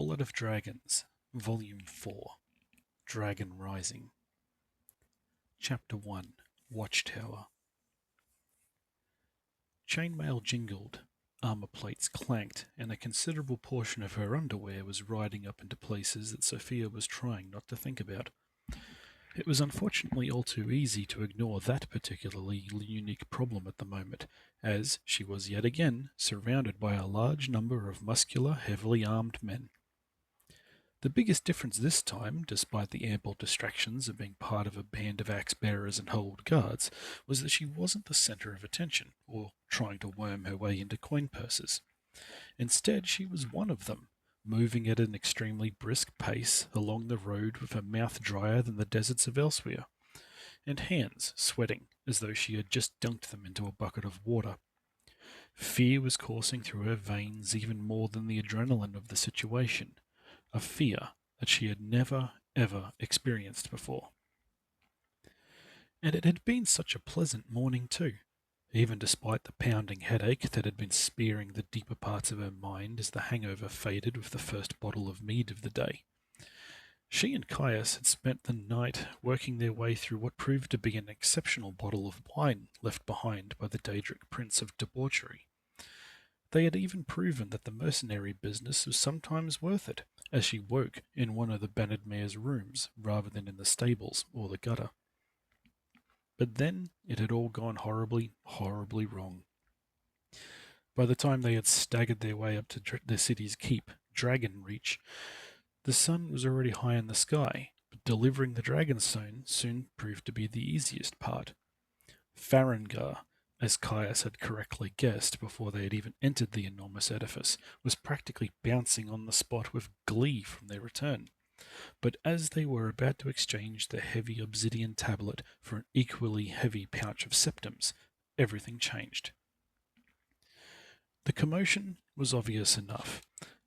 Blood of Dragons, Volume 4, Dragon Rising. Chapter 1, Watchtower. Chainmail jingled, armor plates clanked, and a considerable portion of her underwear was riding up into places that Sophia was trying not to think about. It was unfortunately all too easy to ignore that particularly unique problem at the moment, as she was yet again surrounded by a large number of muscular, heavily armed men. The biggest difference this time, despite the ample distractions of being part of a band of axe-bearers and hold guards, was that she wasn't the centre of attention, or trying to worm her way into coin purses. Instead, she was one of them, moving at an extremely brisk pace along the road with her mouth drier than the deserts of elsewhere, and hands sweating as though she had just dunked them into a bucket of water. Fear was coursing through her veins even more than the adrenaline of the situation, a fear that she had never, ever experienced before. And it had been such a pleasant morning too, even despite the pounding headache that had been spearing the deeper parts of her mind as the hangover faded with the first bottle of mead of the day. She and Kaius had spent the night working their way through what proved to be an exceptional bottle of wine left behind by the Daedric Prince of Debauchery. They had even proven that the mercenary business was sometimes worth it, as she woke in one of the Bannermare's rooms rather than in the stables or the gutter. But then it had all gone horribly, horribly wrong. By the time they had staggered their way up to the city's keep, Dragonreach, the sun was already high in the sky, but delivering the Dragonstone soon proved to be the easiest part. Farengar, as Kaius had correctly guessed before they had even entered the enormous edifice, was practically bouncing on the spot with glee from their return. But as they were about to exchange the heavy obsidian tablet for an equally heavy pouch of septums, everything changed. The commotion was obvious enough,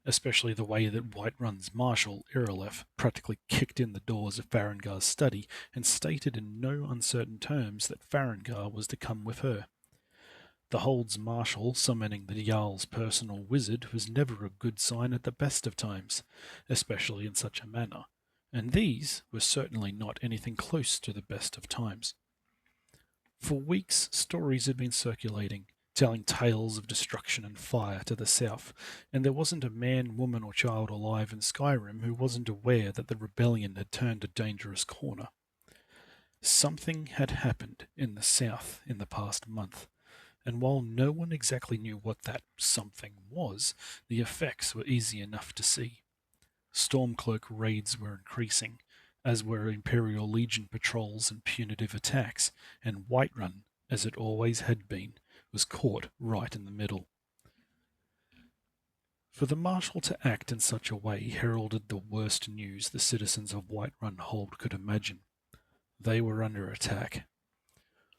especially the way that Whiterun's marshal, Irilef, practically kicked in the doors of Farengar's study and stated in no uncertain terms that Farengar was to come with her. The Hold's marshal summoning the Jarl's personal wizard was never a good sign at the best of times, especially in such a manner, and these were certainly not anything close to the best of times. For weeks, stories had been circulating, telling tales of destruction and fire to the south, and there wasn't a man, woman, or child alive in Skyrim who wasn't aware that the rebellion had turned a dangerous corner. Something had happened in the south in the past month, and while no one exactly knew what that something was, the effects were easy enough to see. Stormcloak raids were increasing, as were Imperial Legion patrols and punitive attacks, and Whiterun, as it always had been, was caught right in the middle. For the Marshal to act in such a way heralded the worst news the citizens of Whiterun Hold could imagine. They were under attack.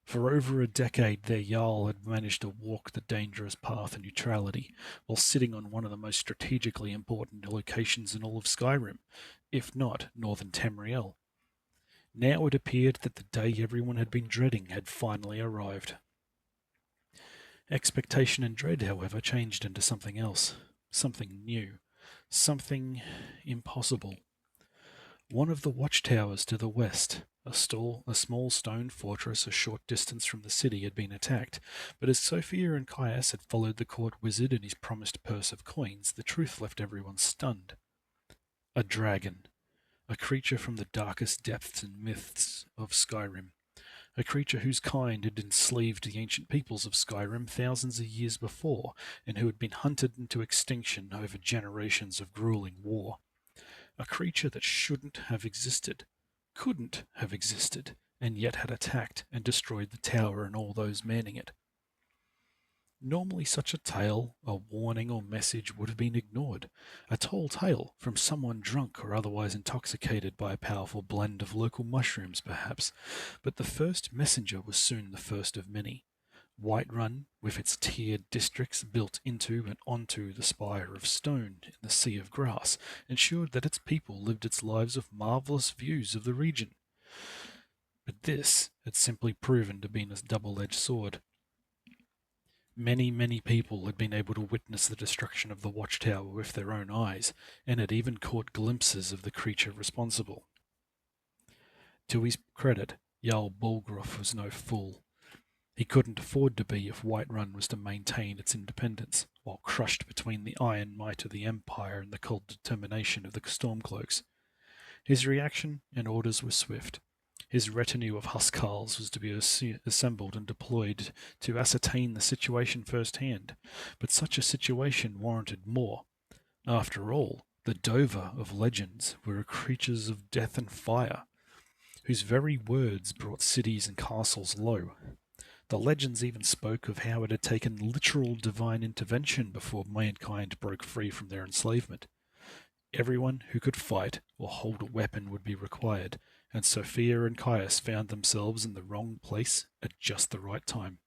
For over a decade their Jarl had managed to walk the dangerous path of neutrality, while sitting on one of the most strategically important locations in all of Skyrim, if not northern Tamriel. Now it appeared that the day everyone had been dreading had finally arrived. Expectation and dread, however, changed into something else, something new, something impossible. One of the watchtowers to the west, a small stone fortress a short distance from the city, had been attacked, but as Sophia and Kaius had followed the court wizard and his promised purse of coins, the truth left everyone stunned. A dragon, a creature from the darkest depths and myths of Skyrim, a creature whose kind had enslaved the ancient peoples of Skyrim thousands of years before, and who had been hunted into extinction over generations of grueling war. A creature that shouldn't have existed, couldn't have existed, and yet had attacked and destroyed the tower and all those manning it. Normally such a tale, a warning or message, would have been ignored, a tall tale from someone drunk or otherwise intoxicated by a powerful blend of local mushrooms perhaps, but the first messenger was soon the first of many. Whiterun, with its tiered districts built into and onto the spire of stone in the sea of grass, ensured that its people lived its lives with marvellous views of the region. But this had simply proven to be a double-edged sword. Many, many people had been able to witness the destruction of the watchtower with their own eyes, and had even caught glimpses of the creature responsible. To his credit, Jarl Bulgroth was no fool. He couldn't afford to be if Whiterun was to maintain its independence, while crushed between the iron might of the Empire and the cold determination of the Stormcloaks. His reaction and orders were swift. His retinue of huskarls was to be assembled and deployed to ascertain the situation firsthand, but such a situation warranted more. After all, the Dova of legends were creatures of death and fire, whose very words brought cities and castles low. The legends even spoke of how it had taken literal divine intervention before mankind broke free from their enslavement. Everyone who could fight or hold a weapon would be required, and Sophia and Kaius found themselves in the wrong place at just the right time.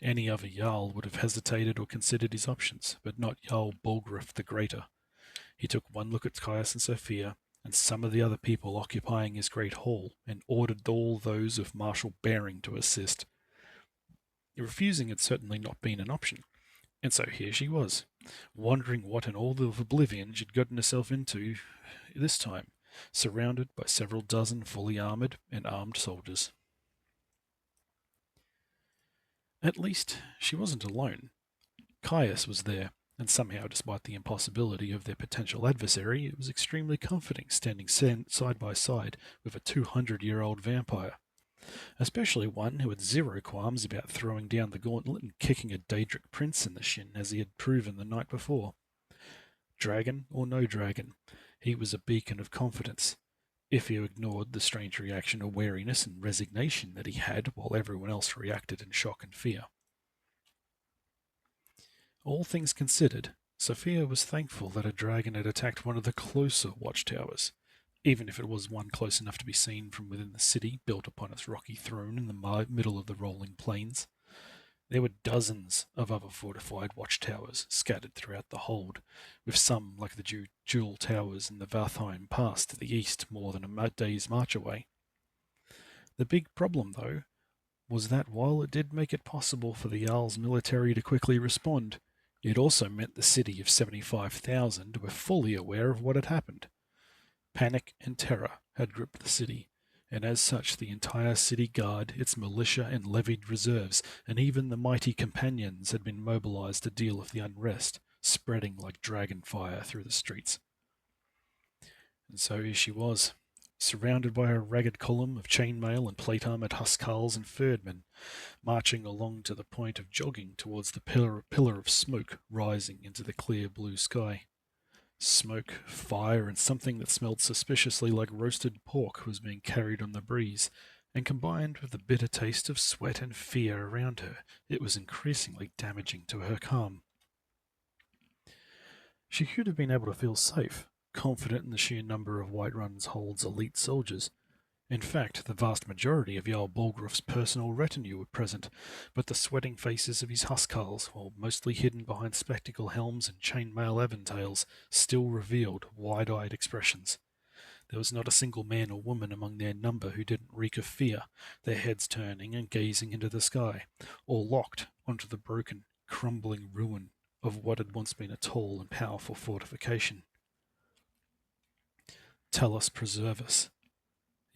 Any other Jarl would have hesitated or considered his options, but not Jarl Bulgroth the Greater. He took one look at Kaius and Sophia, and some of the other people occupying his great hall, and ordered all those of martial bearing to assist. Refusing had certainly not been an option, and so here she was, wondering what in all of oblivion she'd gotten herself into this time, surrounded by several dozen fully armoured and armed soldiers. At least she wasn't alone. Kaius was there, and somehow, despite the impossibility of their potential adversary, it was extremely comforting standing side by side with a 200-year-old vampire, especially one who had zero qualms about throwing down the gauntlet and kicking a Daedric prince in the shin as he had proven the night before. Dragon or no dragon, he was a beacon of confidence, if you ignored the strange reaction of wariness and resignation that he had while everyone else reacted in shock and fear. All things considered, Sophia was thankful that a dragon had attacked one of the closer watchtowers, even if it was one close enough to be seen from within the city, built upon its rocky throne in the middle of the rolling plains. There were dozens of other fortified watchtowers scattered throughout the hold, with some, like the Jewel Towers in the Valtheim Pass to the east, more than a day's march away. The big problem, though, was that while it did make it possible for the Jarl's military to quickly respond, it also meant the city of 75,000 were fully aware of what had happened. Panic and terror had gripped the city, and as such the entire city guard, its militia and levied reserves, and even the mighty companions had been mobilized to deal with the unrest, spreading like dragonfire through the streets. And so here she was, surrounded by a ragged column of chainmail and plate-armoured huskarls and ferdmen, marching along to the point of jogging towards the pillar of smoke rising into the clear blue sky. Smoke, fire, and something that smelled suspiciously like roasted pork was being carried on the breeze, and combined with the bitter taste of sweat and fear around her, it was increasingly damaging to her calm. She should have been able to feel safe, confident in the sheer number of Whiterun's hold's elite soldiers. In fact, the vast majority of Jarl Bulgroth's personal retinue were present, but the sweating faces of his huskarls, while mostly hidden behind spectacle helms and chainmail aventails, still revealed wide-eyed expressions. There was not a single man or woman among their number who didn't reek of fear, their heads turning and gazing into the sky, or locked onto the broken, crumbling ruin of what had once been a tall and powerful fortification. Talos preserve us.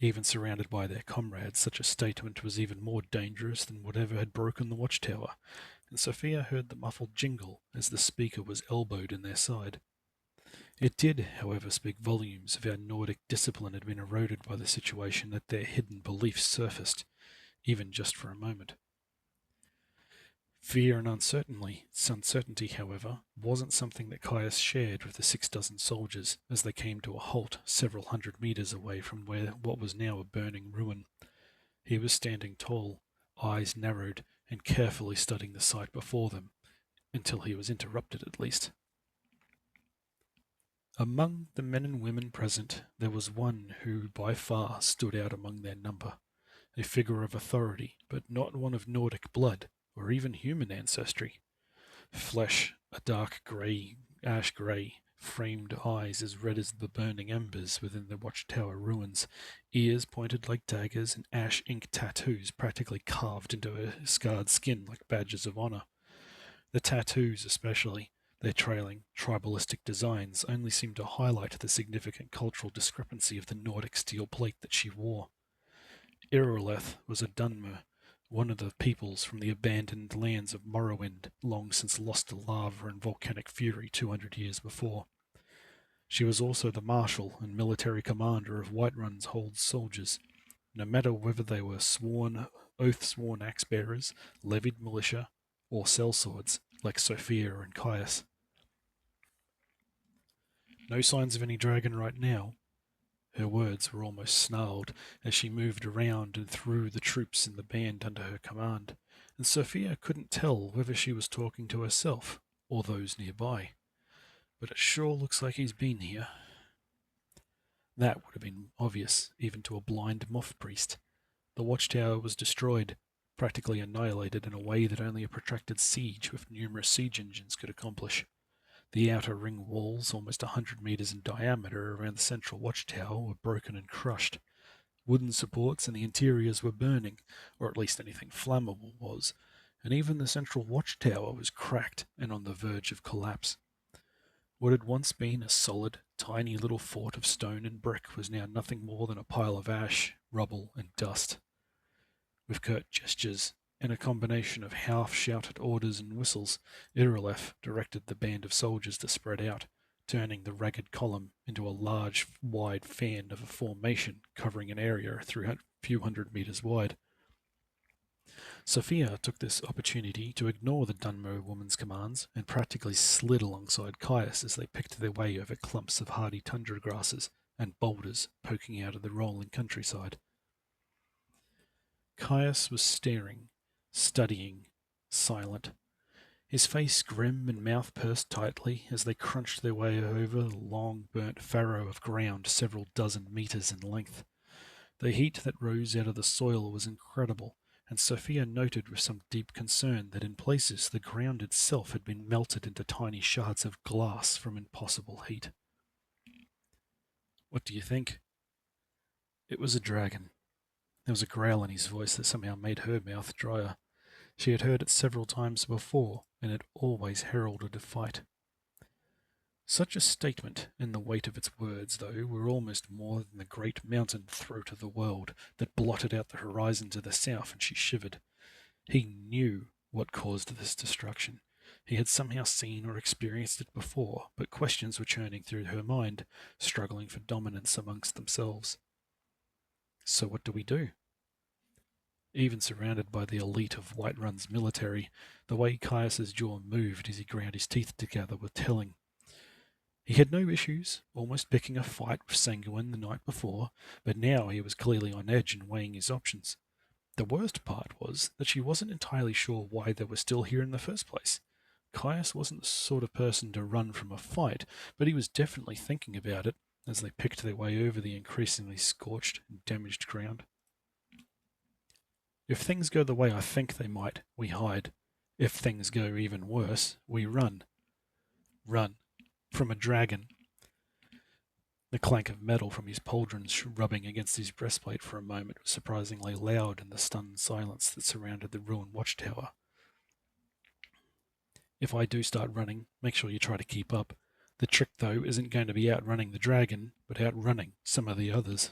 Even surrounded by their comrades, such a statement was even more dangerous than whatever had broken the watchtower, and Sophia heard the muffled jingle as the speaker was elbowed in their side. It did, however, speak volumes of how Nordic discipline had been eroded by the situation that their hidden beliefs surfaced, even just for a moment. Fear and uncertainty, however, wasn't something that Kaius shared with the 6 dozen soldiers as they came to a halt several hundred meters away from what was now a burning ruin. He was standing tall, eyes narrowed, and carefully studying the sight before them, until he was interrupted at least. Among the men and women present, there was one who by far stood out among their number, a figure of authority, but not one of Nordic blood, or even human ancestry. Flesh, a dark grey, ash grey, framed eyes as red as the burning embers within the watchtower ruins, ears pointed like daggers, and ash ink tattoos practically carved into her scarred skin like badges of honor. The tattoos especially, their trailing, tribalistic designs only seemed to highlight the significant cultural discrepancy of the Nordic steel plate that she wore. Irileth was a Dunmer, one of the peoples from the abandoned lands of Morrowind, long since lost to lava and volcanic fury 200 years before. She was also the marshal and military commander of Whiterun's hold soldiers, no matter whether they were oath-sworn axe-bearers, levied militia, or sellswords, like Sophia and Kaius. No signs of any dragon right now. Her words were almost snarled as she moved around and through the troops in the band under her command, and Sophia couldn't tell whether she was talking to herself or those nearby. But it sure looks like he's been here. That would have been obvious, even to a blind moth priest. The watchtower was destroyed, practically annihilated in a way that only a protracted siege with numerous siege engines could accomplish. The outer ring walls, almost 100 meters in diameter around the central watchtower, were broken and crushed. Wooden supports in the interiors were burning, or at least anything flammable was, and even the central watchtower was cracked and on the verge of collapse. What had once been a solid, tiny little fort of stone and brick was now nothing more than a pile of ash, rubble, and dust. With curt gestures and a combination of half-shouted orders and whistles, Irileth directed the band of soldiers to spread out, turning the ragged column into a large, wide fan of a formation covering an area through a few hundred meters wide. Sophia took this opportunity to ignore the Dunmer woman's commands and practically slid alongside Kaius as they picked their way over clumps of hardy tundra grasses and boulders poking out of the rolling countryside. Kaius was staring, studying, silent, his face grim and mouth pursed tightly as they crunched their way over the long burnt furrow of ground several dozen meters in length. The heat that rose out of the soil was incredible, and Sophia noted with some deep concern that in places the ground itself had been melted into tiny shards of glass from impossible heat. "What do you think?" It was a dragon. There was a growl in his voice that somehow made her mouth drier. She had heard it several times before, and it always heralded a fight. Such a statement, and the weight of its words, though, were almost more than the great mountain throat of the world that blotted out the horizon to the south, and she shivered. He knew what caused this destruction. He had somehow seen or experienced it before, but questions were churning through her mind, struggling for dominance amongst themselves. So what do we do? Even surrounded by the elite of Whiterun's military, the way Caius's jaw moved as he ground his teeth together was telling. He had no issues, almost picking a fight with Sanguine the night before, but now he was clearly on edge and weighing his options. The worst part was that she wasn't entirely sure why they were still here in the first place. Kaius wasn't the sort of person to run from a fight, but he was definitely thinking about it as they picked their way over the increasingly scorched and damaged ground. If things go the way I think they might, we hide. If things go even worse, we run. Run. From a dragon. The clank of metal from his pauldrons rubbing against his breastplate for a moment was surprisingly loud in the stunned silence that surrounded the ruined watchtower. If I do start running, make sure you try to keep up. The trick, though, isn't going to be outrunning the dragon, but outrunning some of the others.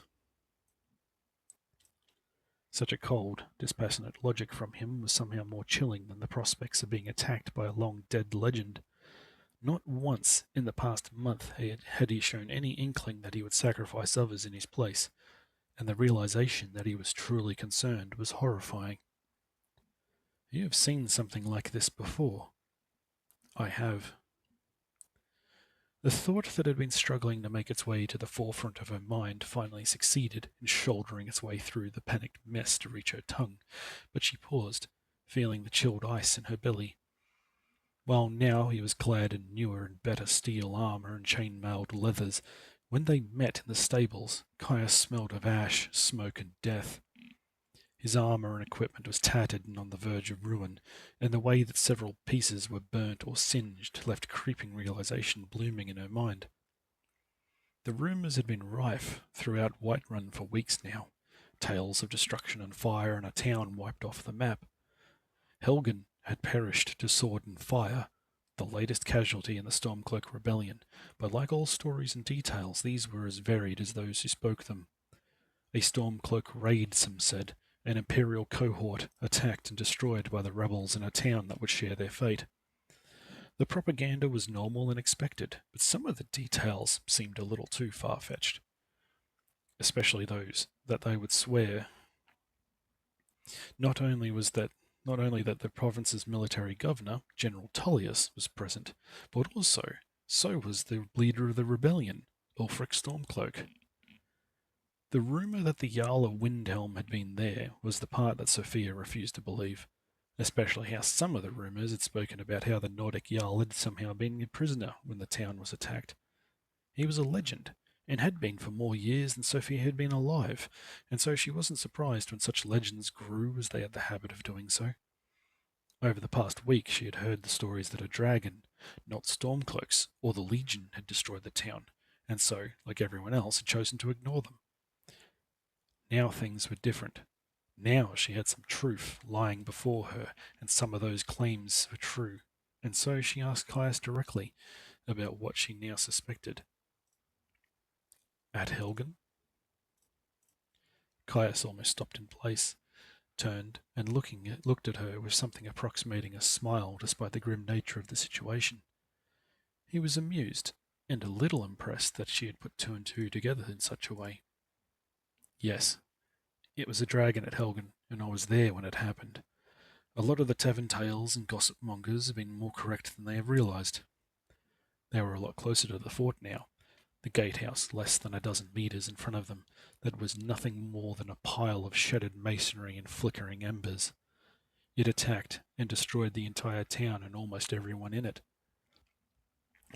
Such a cold, dispassionate logic from him was somehow more chilling than the prospects of being attacked by a long-dead legend. Not once in the past month had he shown any inkling that he would sacrifice others in his place, and the realization that he was truly concerned was horrifying. "You have seen something like this before." "I have." The thought that had been struggling to make its way to the forefront of her mind finally succeeded in shouldering its way through the panicked mess to reach her tongue, but she paused, feeling the chilled ice in her belly. While now he was clad in newer and better steel armor and chain-mailed leathers, when they met in the stables, Kaius smelled of ash, smoke, and death. His armour and equipment was tattered and on the verge of ruin, and the way that several pieces were burnt or singed left creeping realization blooming in her mind. The rumours had been rife throughout Whiterun for weeks now, tales of destruction and fire and a town wiped off the map. Helgen had perished to sword and fire, the latest casualty in the Stormcloak rebellion, but like all stories and details, these were as varied as those who spoke them. A Stormcloak raid, some said, an Imperial cohort attacked and destroyed by the rebels in a town that would share their fate. The propaganda was normal and expected, but some of the details seemed a little too far-fetched, especially those that they would swear not only that the province's military governor, General Tullius, was present, but also so was the leader of the rebellion, Ulfric Stormcloak. The rumour that the Jarl of Windhelm had been there was the part that Sophia refused to believe, especially how some of the rumours had spoken about how the Nordic Jarl had somehow been a prisoner when the town was attacked. He was a legend, and had been for more years than Sophia had been alive, and so she wasn't surprised when such legends grew as they had the habit of doing so. Over the past week she had heard the stories that a dragon, not Stormcloaks or the Legion, had destroyed the town, and so, like everyone else, had chosen to ignore them. Now things were different. Now she had some truth lying before her, and some of those claims were true, and so she asked Kaius directly about what she now suspected. At Helgen? Kaius almost stopped in place, turned, and looked at her with something approximating a smile despite the grim nature of the situation. He was amused, and a little impressed that she had put two and two together in such a way. Yes, it was a dragon at Helgen, and I was there when it happened. A lot of the tavern tales and gossip mongers have been more correct than they have realized. They were a lot closer to the fort now, the gatehouse less than a dozen meters in front of them, that was nothing more than a pile of shattered masonry and flickering embers. It attacked and destroyed the entire town and almost everyone in it.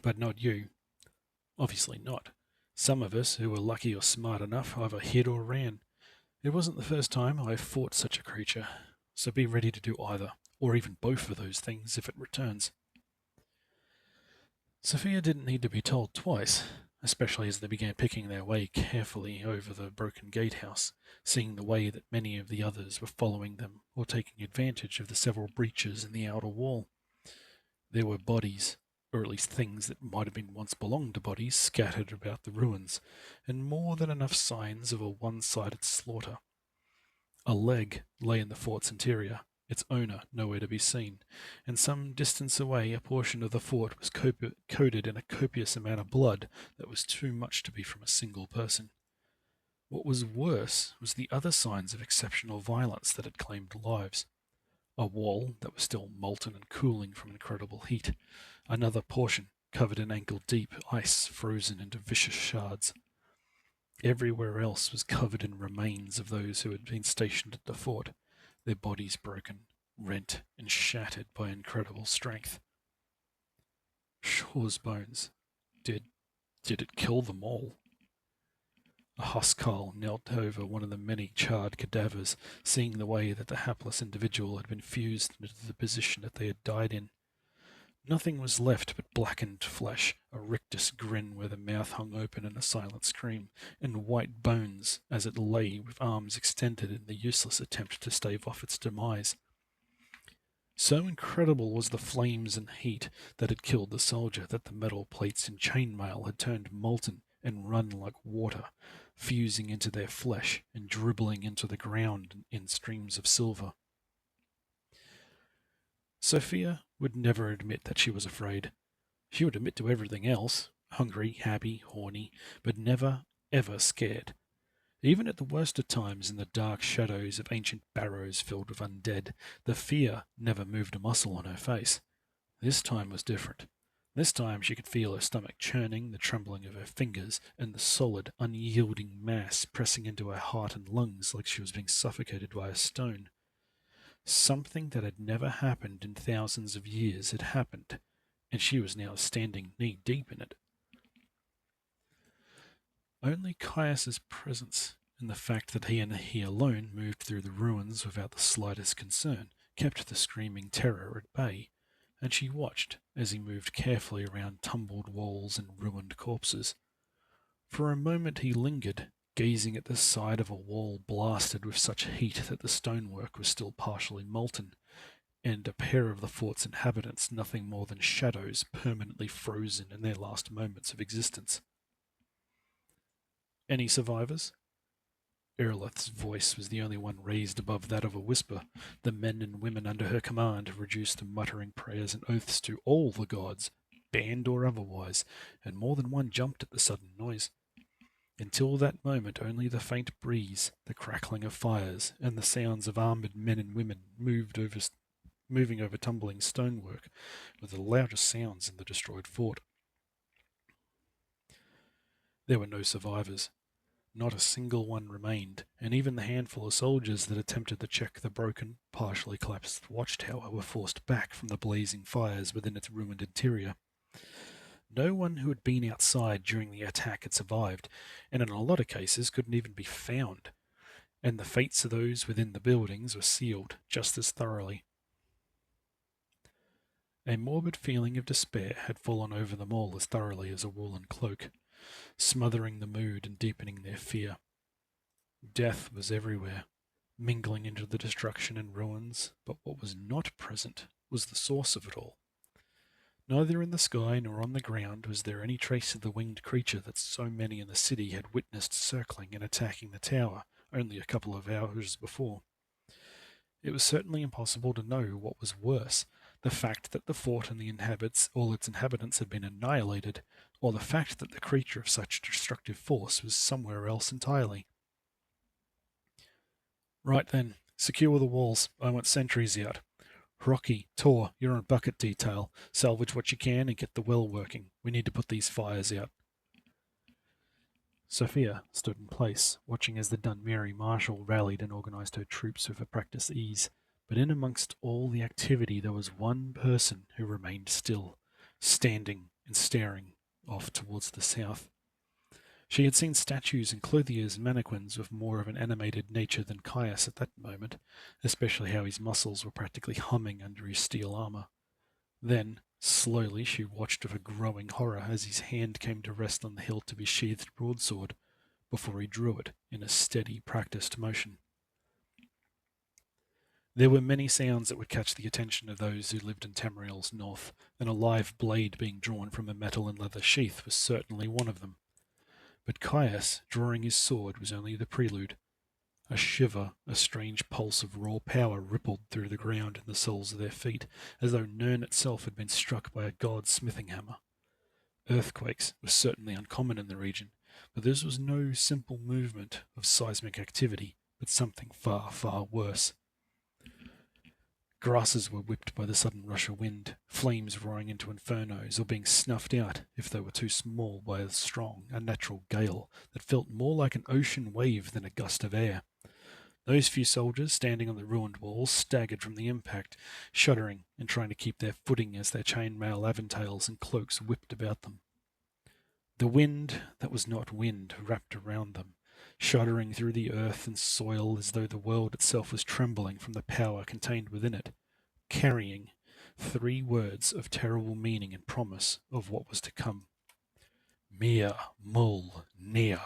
But not you. Obviously not. Some of us who were lucky or smart enough either hid or ran. It wasn't the first time I fought such a creature, so be ready to do either, or even both of those things if it returns. Sophia didn't need to be told twice, especially as they began picking their way carefully over the broken gatehouse, seeing the way that many of the others were following them or taking advantage of the several breaches in the outer wall. There were bodies, or at least things that might have been once belonged to bodies, scattered about the ruins, and more than enough signs of a one-sided slaughter. A leg lay in the fort's interior, its owner nowhere to be seen, and some distance away a portion of the fort was coated in a copious amount of blood that was too much to be from a single person. What was worse was the other signs of exceptional violence that had claimed lives. A wall that was still molten and cooling from incredible heat, another portion covered in ankle-deep ice frozen into vicious shards. Everywhere else was covered in remains of those who had been stationed at the fort, their bodies broken, rent, and shattered by incredible strength. Shaw's bones. Did it kill them all? A Huskarl knelt over one of the many charred cadavers, seeing the way that the hapless individual had been fused into the position that they had died in. Nothing was left but blackened flesh, a rictus grin where the mouth hung open in a silent scream, and white bones as it lay with arms extended in the useless attempt to stave off its demise. So incredible was the flames and heat that had killed the soldier that the metal plates and chainmail had turned molten and run like water, fusing into their flesh and dribbling into the ground in streams of silver. Sophia would never admit that she was afraid. She would admit to everything else, hungry, happy, horny, but never, ever scared. Even at the worst of times in the dark shadows of ancient barrows filled with undead, the fear never moved a muscle on her face. This time was different. This time she could feel her stomach churning, the trembling of her fingers, and the solid, unyielding mass pressing into her heart and lungs like she was being suffocated by a stone. Something that had never happened in thousands of years had happened, and she was now standing knee-deep in it. Only Kaius's presence and the fact that he alone moved through the ruins without the slightest concern kept the screaming terror at bay, and she watched as he moved carefully around tumbled walls and ruined corpses. For a moment he lingered, gazing at the side of a wall blasted with such heat that the stonework was still partially molten, and a pair of the fort's inhabitants nothing more than shadows permanently frozen in their last moments of existence. "Any survivors?" Erleth's voice was the only one raised above that of a whisper. The men and women under her command reduced to muttering prayers and oaths to all the gods, banned or otherwise, and more than one jumped at the sudden noise. Until that moment only the faint breeze, the crackling of fires, and the sounds of armoured men and women moving over tumbling stonework were the loudest sounds in the destroyed fort. There were no survivors. Not a single one remained, and even the handful of soldiers that attempted to check the broken, partially collapsed watchtower were forced back from the blazing fires within its ruined interior. No one who had been outside during the attack had survived, and in a lot of cases couldn't even be found, and the fates of those within the buildings were sealed just as thoroughly. A morbid feeling of despair had fallen over them all as thoroughly as a woolen cloak, smothering the mood and deepening their fear. Death was everywhere, mingling into the destruction and ruins, but what was not present was the source of it all. Neither in the sky nor on the ground was there any trace of the winged creature that so many in the city had witnessed circling and attacking the tower only a couple of hours before. It was certainly impossible to know what was worse, the fact that the fort and all its inhabitants had been annihilated, or the fact that the creature of such destructive force was somewhere else entirely. "Right then, secure the walls. I want sentries out. Rocky, Tor, you're on bucket detail. Salvage what you can and get the well working. We need to put these fires out." Sophia stood in place, watching as the Dunmeri marshal rallied and organised her troops with a practiced ease. But in amongst all the activity there was one person who remained still, standing and staring off towards the south. She had seen statues and clothiers and mannequins with more of an animated nature than Kaius at that moment, especially how his muscles were practically humming under his steel armour. Then, slowly, she watched with a growing horror as his hand came to rest on the hilt of his sheathed broadsword, before he drew it in a steady, practised motion. There were many sounds that would catch the attention of those who lived in Tamriel's north, and a live blade being drawn from a metal and leather sheath was certainly one of them. But Kaius, drawing his sword, was only the prelude. A shiver, a strange pulse of raw power rippled through the ground in the soles of their feet, as though Nirn itself had been struck by a god's smithing hammer. Earthquakes were certainly uncommon in the region, but this was no simple movement of seismic activity, but something far, far worse. Grasses were whipped by the sudden rush of wind, flames roaring into infernos, or being snuffed out, if they were too small, by a natural gale that felt more like an ocean wave than a gust of air. Those few soldiers standing on the ruined walls staggered from the impact, shuddering and trying to keep their footing as their chainmail aventails and cloaks whipped about them. The wind that was not wind wrapped around them, shuddering through the earth and soil as though the world itself was trembling from the power contained within it, carrying 3 words of terrible meaning and promise of what was to come. Mir Mul Nia.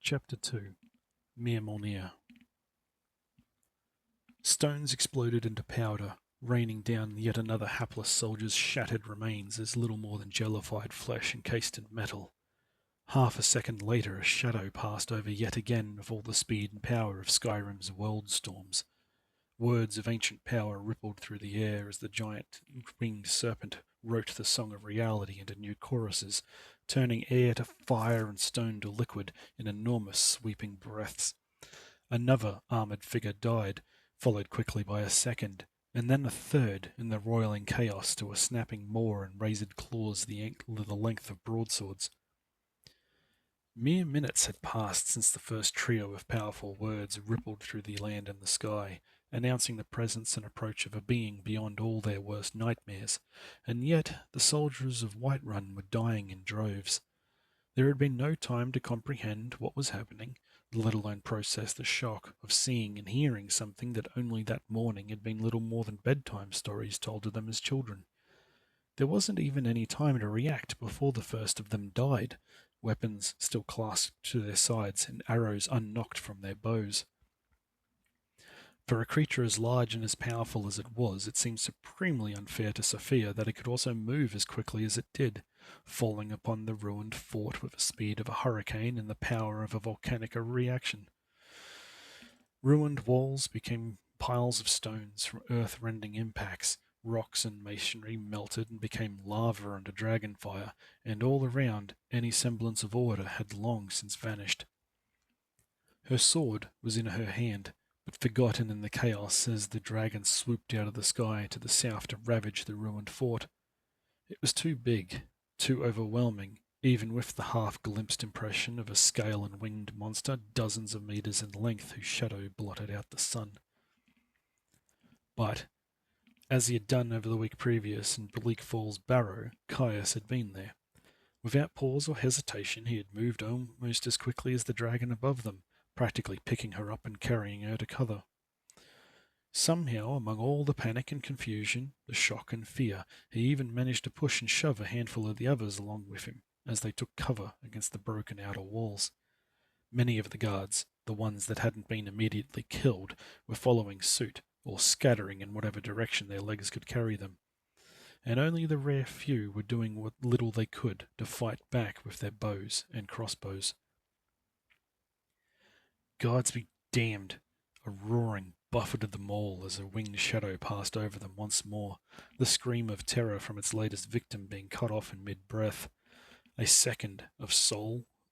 Chapter 2. Mir Mul Nia. Stones exploded into powder, raining down yet another hapless soldier's shattered remains as little more than jellified flesh encased in metal. Half a second later a shadow passed over yet again with all the speed and power of Skyrim's world storms. Words of ancient power rippled through the air as the giant winged serpent wrote the song of reality into new choruses, turning air to fire and stone to liquid in enormous sweeping breaths. Another armoured figure died, followed quickly by a second, and then a third in the roiling chaos to a snapping maw and razoured claws the length of broadswords. Mere minutes had passed since the first trio of powerful words rippled through the land and the sky, announcing the presence and approach of a being beyond all their worst nightmares, and yet the soldiers of Whiterun were dying in droves. There had been no time to comprehend what was happening, let alone process the shock of seeing and hearing something that only that morning had been little more than bedtime stories told to them as children. There wasn't even any time to react before the first of them died, weapons still clasped to their sides and arrows unknocked from their bows. For a creature as large and as powerful as it was, it seemed supremely unfair to Sophia that it could also move as quickly as it did, falling upon the ruined fort with the speed of a hurricane and the power of a volcanic reaction. Ruined walls became piles of stones from earth-rending impacts. Rocks and masonry melted and became lava under dragonfire, and all around any semblance of order had long since vanished. Her sword was in her hand, but forgotten in the chaos as the dragon swooped out of the sky to the south to ravage the ruined fort. It was too big, too overwhelming, even with the half-glimpsed impression of a scale and winged monster dozens of meters in length whose shadow blotted out the sun. But, as he had done over the week previous in Bleak Falls Barrow, Kaius had been there. Without pause or hesitation, he had moved almost as quickly as the dragon above them, practically picking her up and carrying her to cover. Somehow, among all the panic and confusion, the shock and fear, he even managed to push and shove a handful of the others along with him, as they took cover against the broken outer walls. Many of the guards, the ones that hadn't been immediately killed, were following suit, or scattering in whatever direction their legs could carry them. And only the rare few were doing what little they could to fight back with their bows and crossbows. Gods be damned! A roaring buffeted them all as a winged shadow passed over them once more, the scream of terror from its latest victim being cut off in mid-breath. A second of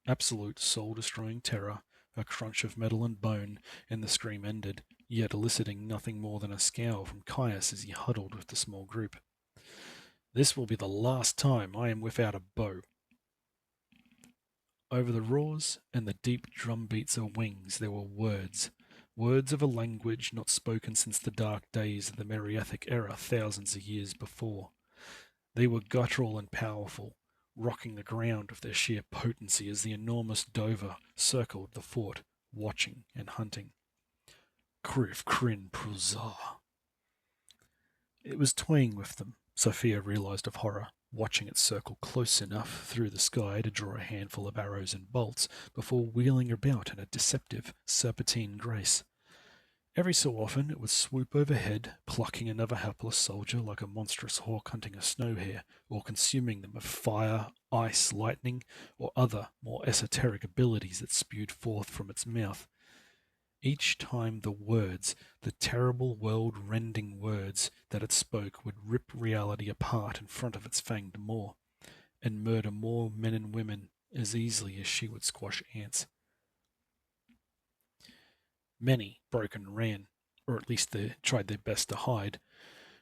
absolute soul-destroying terror, a crunch of metal and bone, and the scream ended, yet eliciting nothing more than a scowl from Kaius as he huddled with the small group. "This will be the last time I am without a bow." Over the roars and the deep drumbeats of wings there were words of a language not spoken since the dark days of the Meriathic era thousands of years before. They were guttural and powerful, rocking the ground with their sheer potency as the enormous Dover circled the fort, watching and hunting. Krif Krin Pruzar. It was toying with them, Sophia realized of horror, watching it circle close enough through the sky to draw a handful of arrows and bolts before wheeling about in a deceptive, serpentine grace. Every so often it would swoop overhead, plucking another helpless soldier like a monstrous hawk hunting a snow hare, or consuming them with fire, ice, lightning, or other more esoteric abilities that spewed forth from its mouth. Each time the terrible world-rending words that it spoke would rip reality apart in front of its fanged maw, and murder more men and women as easily as she would squash ants. Many broke and ran, or at least they tried their best to hide,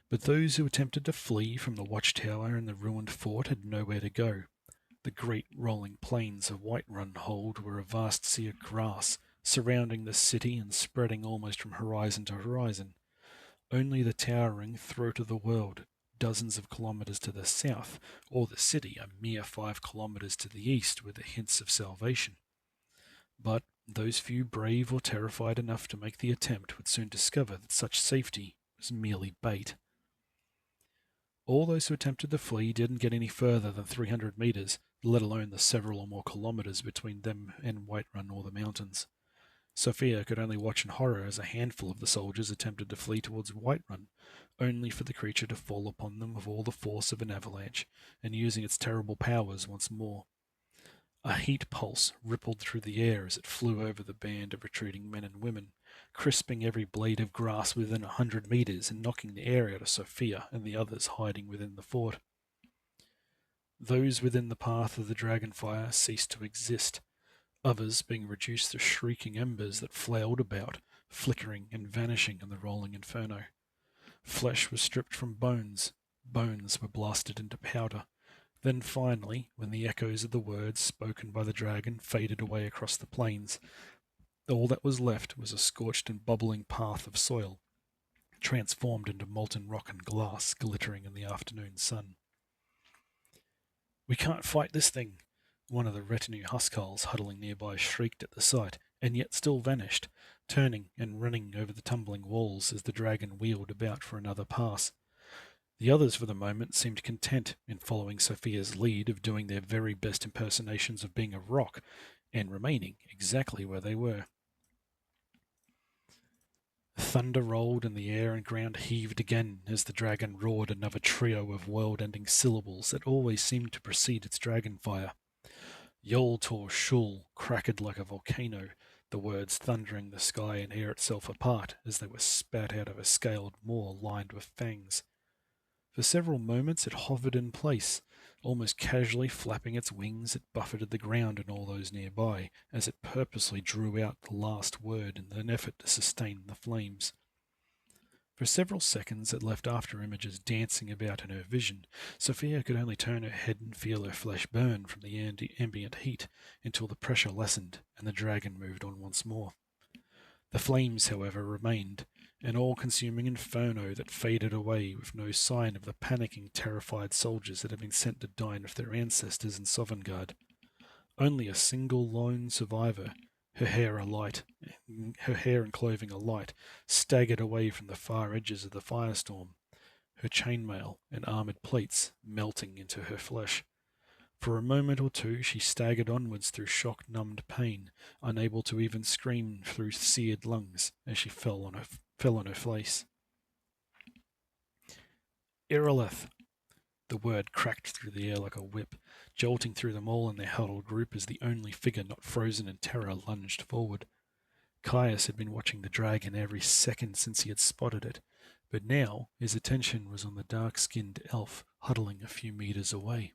but those who attempted to flee from the watchtower and the ruined fort had nowhere to go. The great rolling plains of Whiterun Hold were a vast sea of grass, surrounding the city and spreading almost from horizon to horizon. Only the towering throat of the world, dozens of kilometres to the south, or the city a mere 5 kilometres to the east, were the hints of salvation. But those few brave or terrified enough to make the attempt would soon discover that such safety was merely bait. All those who attempted to flee didn't get any further than 300 metres, let alone the several or more kilometres between them and Whiterun or the mountains. Sophia could only watch in horror as a handful of the soldiers attempted to flee towards Whiterun, only for the creature to fall upon them with all the force of an avalanche, and using its terrible powers once more. A heat pulse rippled through the air as it flew over the band of retreating men and women, crisping every blade of grass within 100 metres and knocking the air out of Sophia and the others hiding within the fort. Those within the path of the dragonfire ceased to exist, others being reduced to shrieking embers that flailed about, flickering and vanishing in the rolling inferno. Flesh was stripped from bones were blasted into powder. Then finally, when the echoes of the words spoken by the dragon faded away across the plains, all that was left was a scorched and bubbling path of soil, transformed into molten rock and glass glittering in the afternoon sun. "We can't fight this thing," One of the retinue huskarls huddling nearby shrieked at the sight, and yet still vanished, turning and running over the tumbling walls as the dragon wheeled about for another pass. The others for the moment seemed content in following Sophia's lead of doing their very best impersonations of being a rock, and remaining exactly where they were. Thunder rolled in the air and ground heaved again as the dragon roared another trio of world-ending syllables that always seemed to precede its dragonfire. Yoltor Shul crackled like a volcano, the words thundering the sky and air itself apart as they were spat out of a scaled maw lined with fangs. For several moments it hovered in place, almost casually flapping its wings. It buffeted the ground and all those nearby, as it purposely drew out the last word in an effort to sustain the flames. For several seconds it left after images dancing about in her vision. Sophia could only turn her head and feel her flesh burn from the ambient heat until the pressure lessened and the dragon moved on once more. The flames, however, remained, an all-consuming inferno that faded away with no sign of the panicking, terrified soldiers that had been sent to dine with their ancestors in Sovngarde. Only a single lone survivor, her hair and clothing alight, staggered away from the far edges of the firestorm, her chainmail and armoured plates melting into her flesh. For a moment or two she staggered onwards through shock-numbed pain, unable to even scream through seared lungs as she fell on her face. Irileth! The word cracked through the air like a whip, jolting through them all in their huddled group as the only figure not frozen in terror lunged forward. Kaius had been watching the dragon every second since he had spotted it, but now his attention was on the dark-skinned elf huddling a few meters away.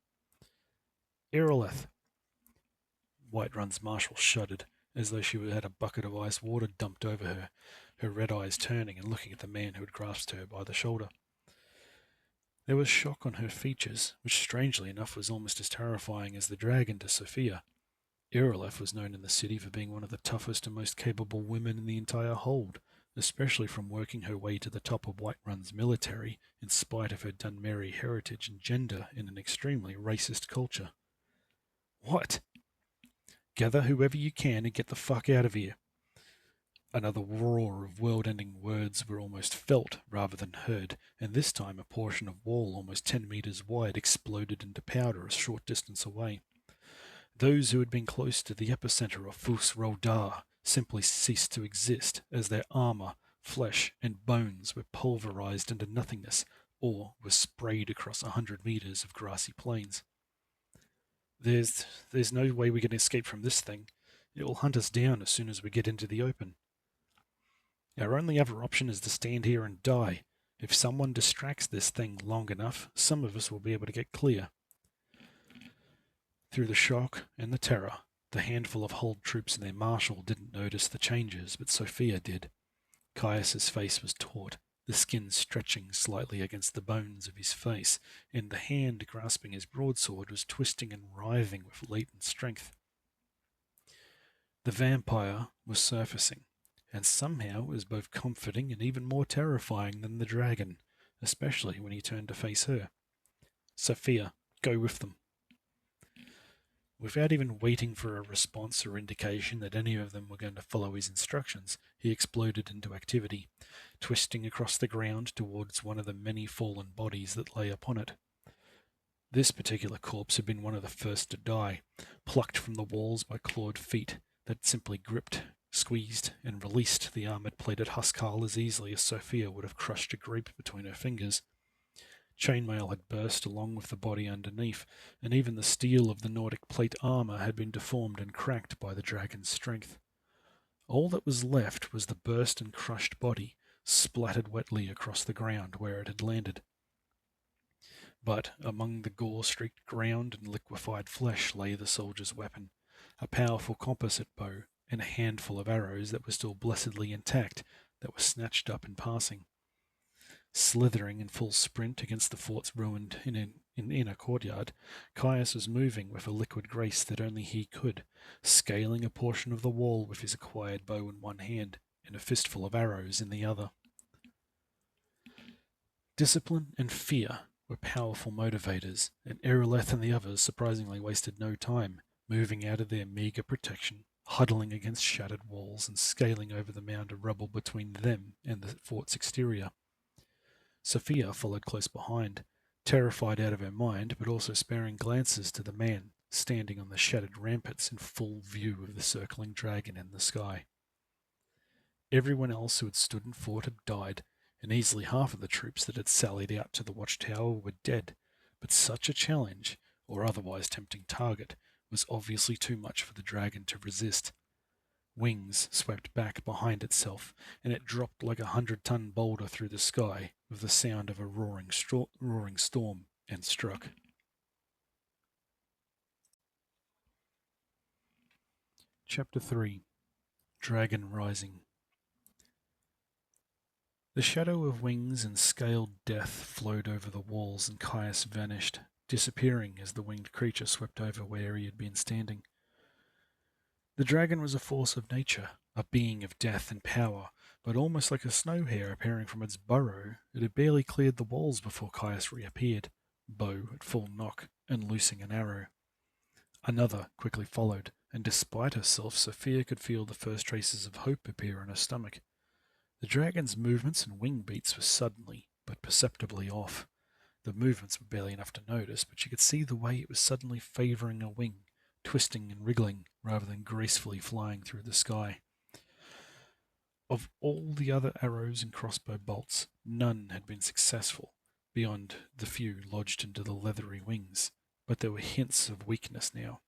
Irileth! Whiterun's marshal shuddered, as though she had a bucket of ice water dumped over her, her red eyes turning and looking at the man who had grasped her by the shoulder. There was shock on her features, which strangely enough was almost as terrifying as the dragon to Sophia. Irileth was known in the city for being one of the toughest and most capable women in the entire hold, especially from working her way to the top of Whiterun's military, in spite of her Dunmerry heritage and gender in an extremely racist culture. What? Gather whoever you can and get the fuck out of here. Another roar of world-ending words were almost felt rather than heard, and this time a portion of wall almost 10 meters wide exploded into powder a short distance away. Those who had been close to the epicenter of Fus Rodar simply ceased to exist as their armor, flesh, and bones were pulverized into nothingness or were sprayed across 100 meters of grassy plains. There's no way we can escape from this thing. It will hunt us down as soon as we get into the open. Our only other option is to stand here and die. If someone distracts this thing long enough, some of us will be able to get clear. Through the shock and the terror, the handful of hold troops and their marshal didn't notice the changes, but Sophia did. Caius's face was taut, the skin stretching slightly against the bones of his face, and the hand grasping his broadsword was twisting and writhing with latent strength. The vampire was surfacing, and somehow it was both comforting and even more terrifying than the dragon, especially when he turned to face her. Sophia, go with them. Without even waiting for a response or indication that any of them were going to follow his instructions, he exploded into activity, twisting across the ground towards one of the many fallen bodies that lay upon it. This particular corpse had been one of the first to die, plucked from the walls by clawed feet that simply gripped, squeezed, and released the armoured-plated huskarl as easily as Sophia would have crushed a grape between her fingers. Chainmail had burst along with the body underneath, and even the steel of the Nordic plate armour had been deformed and cracked by the dragon's strength. All that was left was the burst and crushed body, splattered wetly across the ground where it had landed. But among the gore-streaked ground and liquefied flesh lay the soldier's weapon, a powerful composite bow, and a handful of arrows that were still blessedly intact, that were snatched up in passing. Slithering in full sprint against the fort's ruined inner courtyard, Kaius was moving with a liquid grace that only he could, scaling a portion of the wall with his acquired bow in one hand and a fistful of arrows in the other. Discipline and fear were powerful motivators, and Irileth and the others surprisingly wasted no time, moving out of their meagre protection, huddling against shattered walls and scaling over the mound of rubble between them and the fort's exterior. Sophia followed close behind, terrified out of her mind, but also sparing glances to the man standing on the shattered ramparts in full view of the circling dragon in the sky. Everyone else who had stood and fought had died, and easily half of the troops that had sallied out to the watchtower were dead, but such a challenge, or otherwise tempting target, was obviously too much for the dragon to resist. Wings swept back behind itself, and it dropped like a 100-ton boulder through the sky with the sound of a roaring storm, and struck. Chapter 3. Dragon Rising. The shadow of wings and scaled death flowed over the walls, and Kaius vanished, disappearing as the winged creature swept over where he had been standing. The dragon was a force of nature, a being of death and power, but almost like a snow hare appearing from its burrow, it had barely cleared the walls before Kaius reappeared, bow at full nock, and loosing an arrow. Another quickly followed, and despite herself, Sophia could feel the first traces of hope appear in her stomach. The dragon's movements and wing beats were suddenly, but perceptibly off. The movements were barely enough to notice, but she could see the way it was suddenly favouring a wing, twisting and wriggling rather than gracefully flying through the sky. Of all the other arrows and crossbow bolts, none had been successful, beyond the few lodged into the leathery wings, but there were hints of weakness now.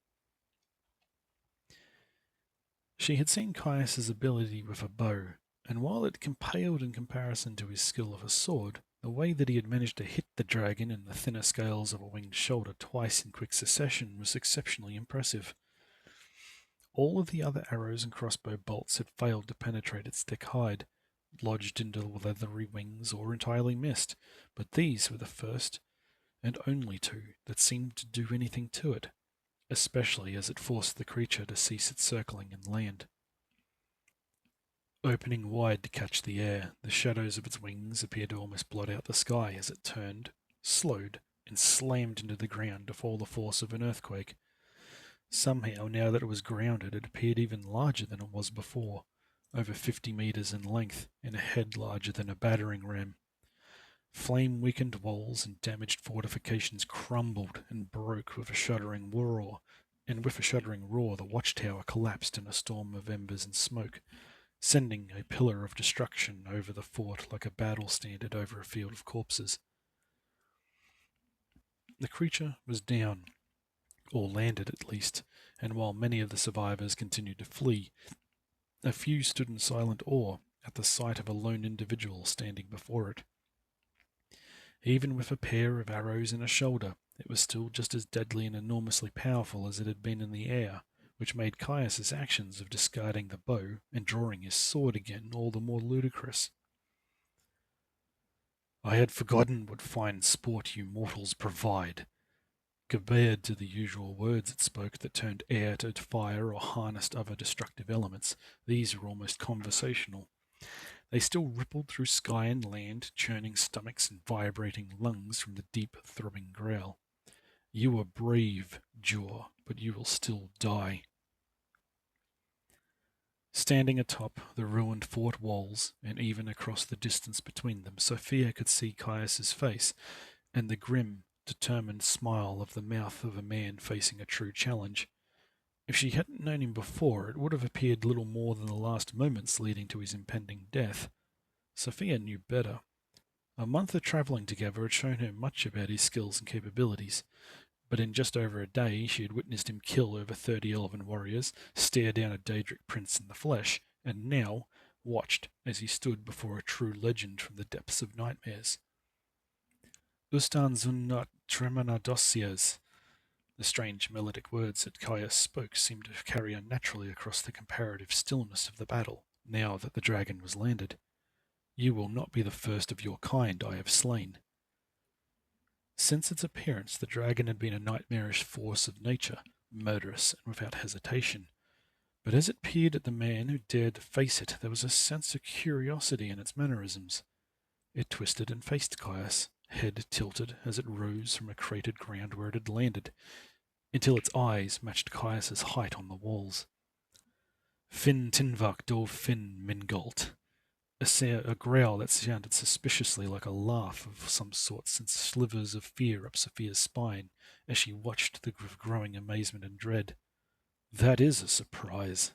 She had seen Kaius's ability with a bow, and while it paled in comparison to his skill of a sword, the way that he had managed to hit the dragon in the thinner scales of a winged shoulder twice in quick succession was exceptionally impressive. All of the other arrows and crossbow bolts had failed to penetrate its thick hide, lodged into the leathery wings, or entirely missed, but these were the first and only two that seemed to do anything to it, especially as it forced the creature to cease its circling and land. Opening wide to catch the air, the shadows of its wings appeared to almost blot out the sky as it turned, slowed, and slammed into the ground to fall the force of an earthquake. Somehow, now that it was grounded, it appeared even larger than it was before, over 50 meters in length, and a head larger than a battering ram. Flame-weakened walls and damaged fortifications crumbled and broke with a shuddering roar, and with a shuddering roar the watchtower collapsed in a storm of embers and smoke, sending a pillar of destruction over the fort like a battle standard over a field of corpses. The creature was down, or landed at least, and while many of the survivors continued to flee, a few stood in silent awe at the sight of a lone individual standing before it. Even with a pair of arrows in a shoulder, it was still just as deadly and enormously powerful as it had been in the air, which made Kaius's actions of discarding the bow and drawing his sword again all the more ludicrous. "I had forgotten what fine sport you mortals provide." Compared to the usual words it spoke that turned air to fire or harnessed other destructive elements, these were almost conversational. They still rippled through sky and land, churning stomachs and vibrating lungs from the deep, throbbing growl. "You are brave, Jor, but you will still die." Standing atop the ruined fort walls, and even across the distance between them, Sophia could see Kaius's face, and the grim, determined smile of the mouth of a man facing a true challenge. If she hadn't known him before, it would have appeared little more than the last moments leading to his impending death. Sophia knew better. A month of travelling together had shown her much about his skills and capabilities, but in just over a day she had witnessed him kill over 30 elven warriors, stare down a Daedric prince in the flesh, and now watched as he stood before a true legend from the depths of nightmares. "Ustan zunat tremanadosias." The strange melodic words that Kaius spoke seemed to carry unnaturally across the comparative stillness of the battle, now that the dragon was landed. "You will not be the first of your kind I have slain." Since its appearance, the dragon had been a nightmarish force of nature, murderous and without hesitation. But as it peered at the man who dared to face it, there was a sense of curiosity in its mannerisms. It twisted and faced Kaius, head tilted as it rose from a cratered ground where it had landed, until its eyes matched Caius's height on the walls. Fin tinvak dov fin mingolt. A growl that sounded suspiciously like a laugh of some sort sent slivers of fear up Sophia's spine as she watched the growing amazement and dread. That is a surprise.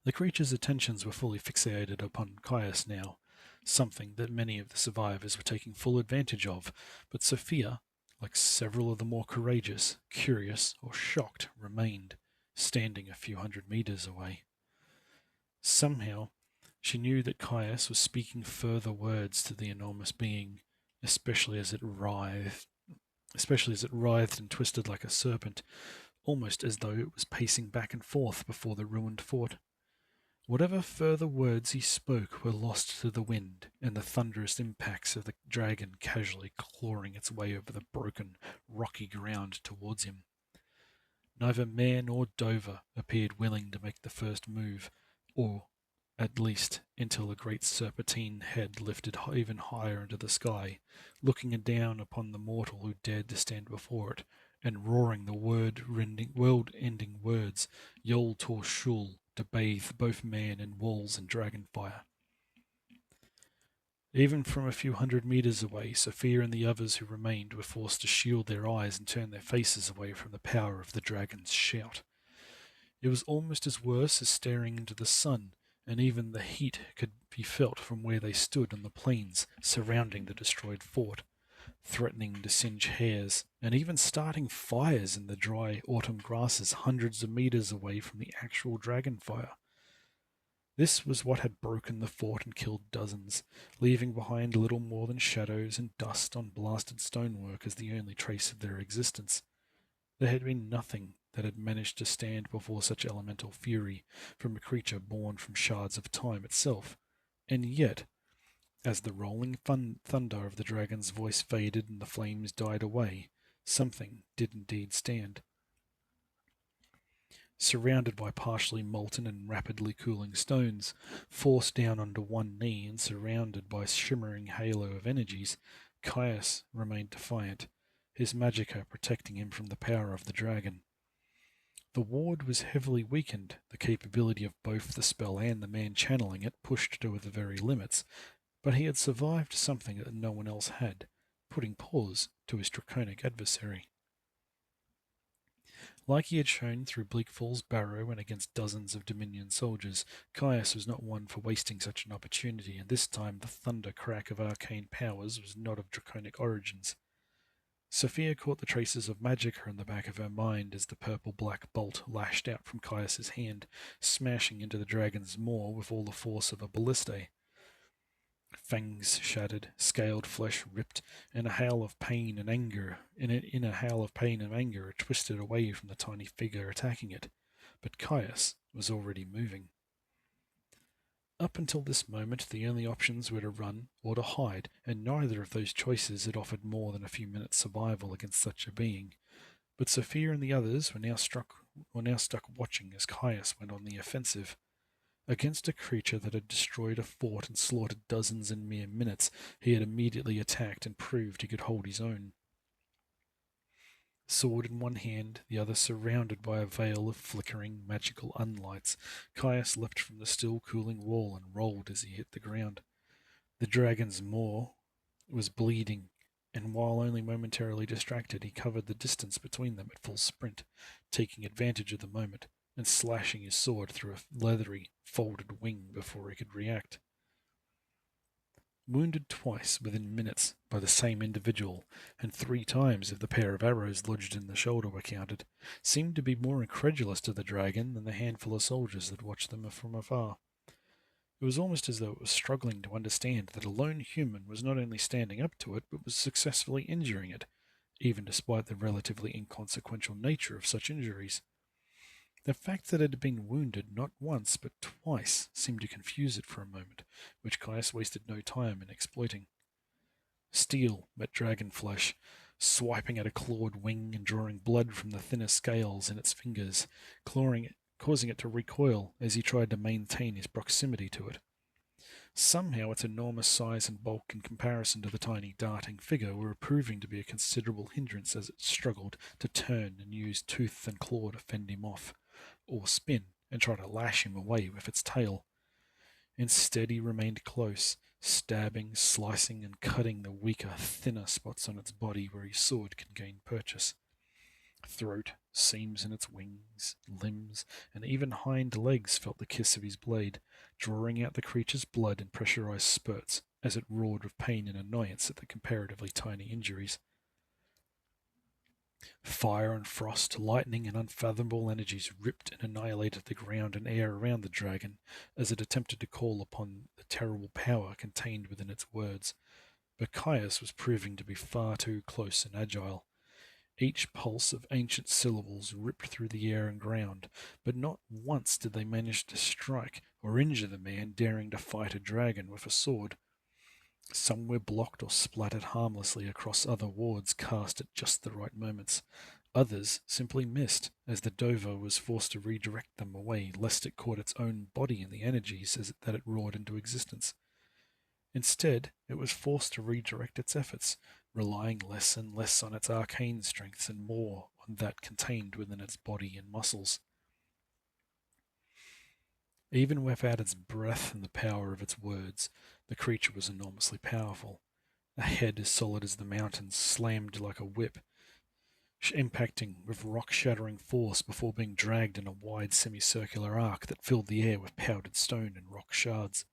The creature's attentions were fully fixated upon Kaius now, something that many of the survivors were taking full advantage of, but Sophia, like several of the more courageous, curious, or shocked, remained, standing a few hundred meters away. Somehow, she knew that Kaius was speaking further words to the enormous being, especially as it writhed and twisted like a serpent, almost as though it was pacing back and forth before the ruined fort. Whatever further words he spoke were lost to the wind and the thunderous impacts of the dragon casually clawing its way over the broken, rocky ground towards him. Neither mare nor Dover appeared willing to make the first move, or, at least, until a great serpentine head lifted even higher into the sky, looking down upon the mortal who dared to stand before it, and roaring the world-ending words, Yol Tor Shul, to bathe both man and walls in dragonfire. Even from a few hundred meters away, Sophia and the others who remained were forced to shield their eyes and turn their faces away from the power of the dragon's shout. It was almost as worse as staring into the sun, and even the heat could be felt from where they stood on the plains surrounding the destroyed fort, threatening to singe hairs, and even starting fires in the dry autumn grasses hundreds of meters away from the actual dragonfire. This was what had broken the fort and killed dozens, leaving behind little more than shadows and dust on blasted stonework as the only trace of their existence. There had been nothing that had managed to stand before such elemental fury from a creature born from shards of time itself, and yet, as the rolling thunder of the dragon's voice faded and the flames died away, something did indeed stand. Surrounded by partially molten and rapidly cooling stones, forced down onto one knee and surrounded by a shimmering halo of energies, Kaius remained defiant, his magicka protecting him from the power of the dragon. The ward was heavily weakened, the capability of both the spell and the man channeling it pushed to the very limits, but he had survived something that no one else had, putting pause to his draconic adversary. Like he had shown through Bleak Falls Barrow and against dozens of Dominion soldiers, Kaius was not one for wasting such an opportunity, and this time the thunder crack of arcane powers was not of draconic origins. Sophia caught the traces of magicka in the back of her mind as the purple-black bolt lashed out from Caius's hand, smashing into the dragon's maw with all the force of a ballistae. Fangs shattered, scaled flesh ripped, and a hail of pain and anger. In a hail of pain and anger, it twisted away from the tiny figure attacking it. But Kaius was already moving. Up until this moment, the only options were to run or to hide, and neither of those choices had offered more than a few minutes' survival against such a being. But Sophia and the others were now stuck watching as Kaius went on the offensive. Against a creature that had destroyed a fort and slaughtered dozens in mere minutes, he had immediately attacked and proved he could hold his own. Sword in one hand, the other surrounded by a veil of flickering, magical unlights, Kaius leapt from the still cooling wall and rolled as he hit the ground. The dragon's maw was bleeding, and while only momentarily distracted, he covered the distance between them at full sprint, taking advantage of the moment and slashing his sword through a leathery, folded wing before he could react. Wounded twice within minutes by the same individual, and 3 times if the pair of arrows lodged in the shoulder were counted, seemed to be more incredulous to the dragon than the handful of soldiers that watched them from afar. It was almost as though it was struggling to understand that a lone human was not only standing up to it, but was successfully injuring it, even despite the relatively inconsequential nature of such injuries. The fact that it had been wounded not once but twice seemed to confuse it for a moment, which Kaius wasted no time in exploiting. Steel met dragon flesh, swiping at a clawed wing and drawing blood from the thinner scales in its fingers, causing it to recoil as he tried to maintain his proximity to it. Somehow its enormous size and bulk in comparison to the tiny darting figure were proving to be a considerable hindrance as it struggled to turn and use tooth and claw to fend him off, or spin and try to lash him away with its tail. Instead he remained close, stabbing, slicing, and cutting the weaker, thinner spots on its body where his sword can gain purchase. Throat, seams in its wings, limbs, and even hind legs felt the kiss of his blade, drawing out the creature's blood in pressurized spurts as it roared with pain and annoyance at the comparatively tiny injuries. Fire and frost, lightning, and unfathomable energies ripped and annihilated the ground and air around the dragon as it attempted to call upon the terrible power contained within its words, but Kaius was proving to be far too close and agile. Each pulse of ancient syllables ripped through the air and ground, but not once did they manage to strike or injure the man daring to fight a dragon with a sword. Some were blocked or splattered harmlessly across other wards cast at just the right moments. Others simply missed, as the Dova was forced to redirect them away lest it caught its own body in the energies that it roared into existence. Instead, it was forced to redirect its efforts, relying less and less on its arcane strengths and more on that contained within its body and muscles. Even without its breath and the power of its words, the creature was enormously powerful. A head as solid as the mountains slammed like a whip, impacting with rock-shattering force before being dragged in a wide semicircular arc that filled the air with powdered stone and rock shards.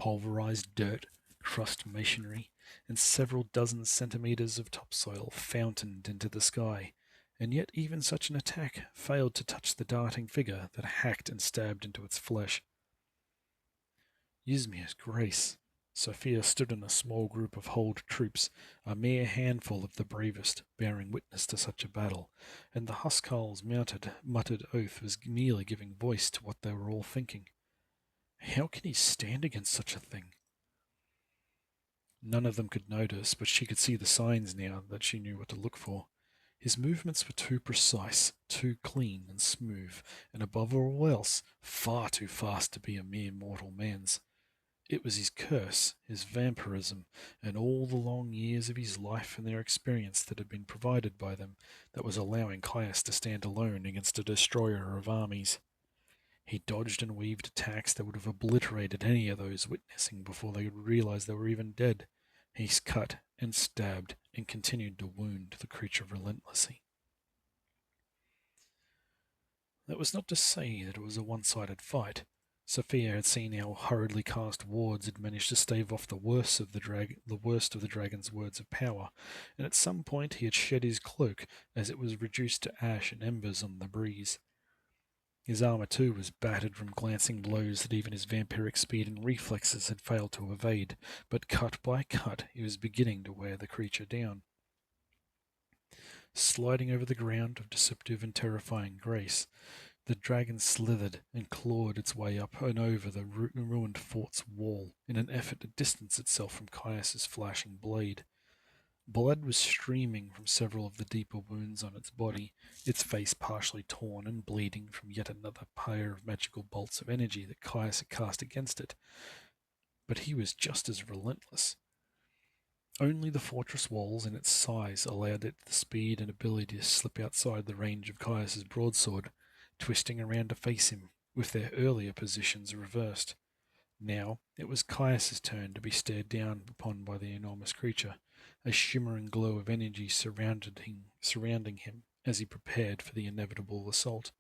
Pulverized dirt, crushed masonry, and several dozen centimeters of topsoil fountained into the sky, and yet even such an attack failed to touch the darting figure that hacked and stabbed into its flesh. Ysmia's grace. Sophia stood in a small group of hold troops, a mere handful of the bravest, bearing witness to such a battle, and the Huskarl's muttered oath was merely giving voice to what they were all thinking. How can he stand against such a thing? None of them could notice, but she could see the signs now that she knew what to look for. His movements were too precise, too clean and smooth, and above all else, far too fast to be a mere mortal man's. It was his curse, his vampirism, and all the long years of his life and their experience that had been provided by them that was allowing Kaius to stand alone against a destroyer of armies. He dodged and weaved attacks that would have obliterated any of those witnessing before they would realize they were even dead. He cut and stabbed and continued to wound the creature relentlessly. That was not to say that it was a one-sided fight. Sophia had seen how hurriedly cast wards had managed to stave off the worst of the dragon's words of power, and at some point he had shed his cloak as it was reduced to ash and embers on the breeze. His armor too was battered from glancing blows that even his vampiric speed and reflexes had failed to evade, but cut by cut he was beginning to wear the creature down. Sliding over the ground of deceptive and terrifying grace, the dragon slithered and clawed its way up and over the ruined fort's wall in an effort to distance itself from Kaius's flashing blade. Blood was streaming from several of the deeper wounds on its body, its face partially torn and bleeding from yet another pair of magical bolts of energy that Kaius had cast against it. But he was just as relentless. Only the fortress walls and its size allowed it the speed and ability to slip outside the range of Kaius's broadsword, twisting around to face him, with their earlier positions reversed. Now it was Kaius's turn to be stared down upon by the enormous creature, a shimmering glow of energy surrounding him as he prepared for the inevitable assault.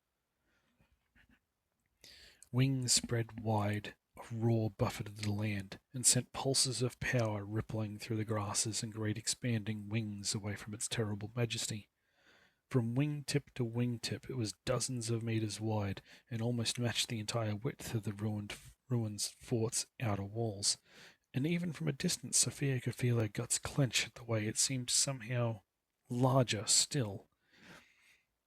Wings spread wide, a roar buffeted the land and sent pulses of power rippling through the grasses and great expanding wings away from its terrible majesty. From wingtip to wingtip it was dozens of meters wide and almost matched the entire width of the ruins fort's outer walls, and even from a distance Sophia could feel her guts clench at the way it seemed somehow larger still.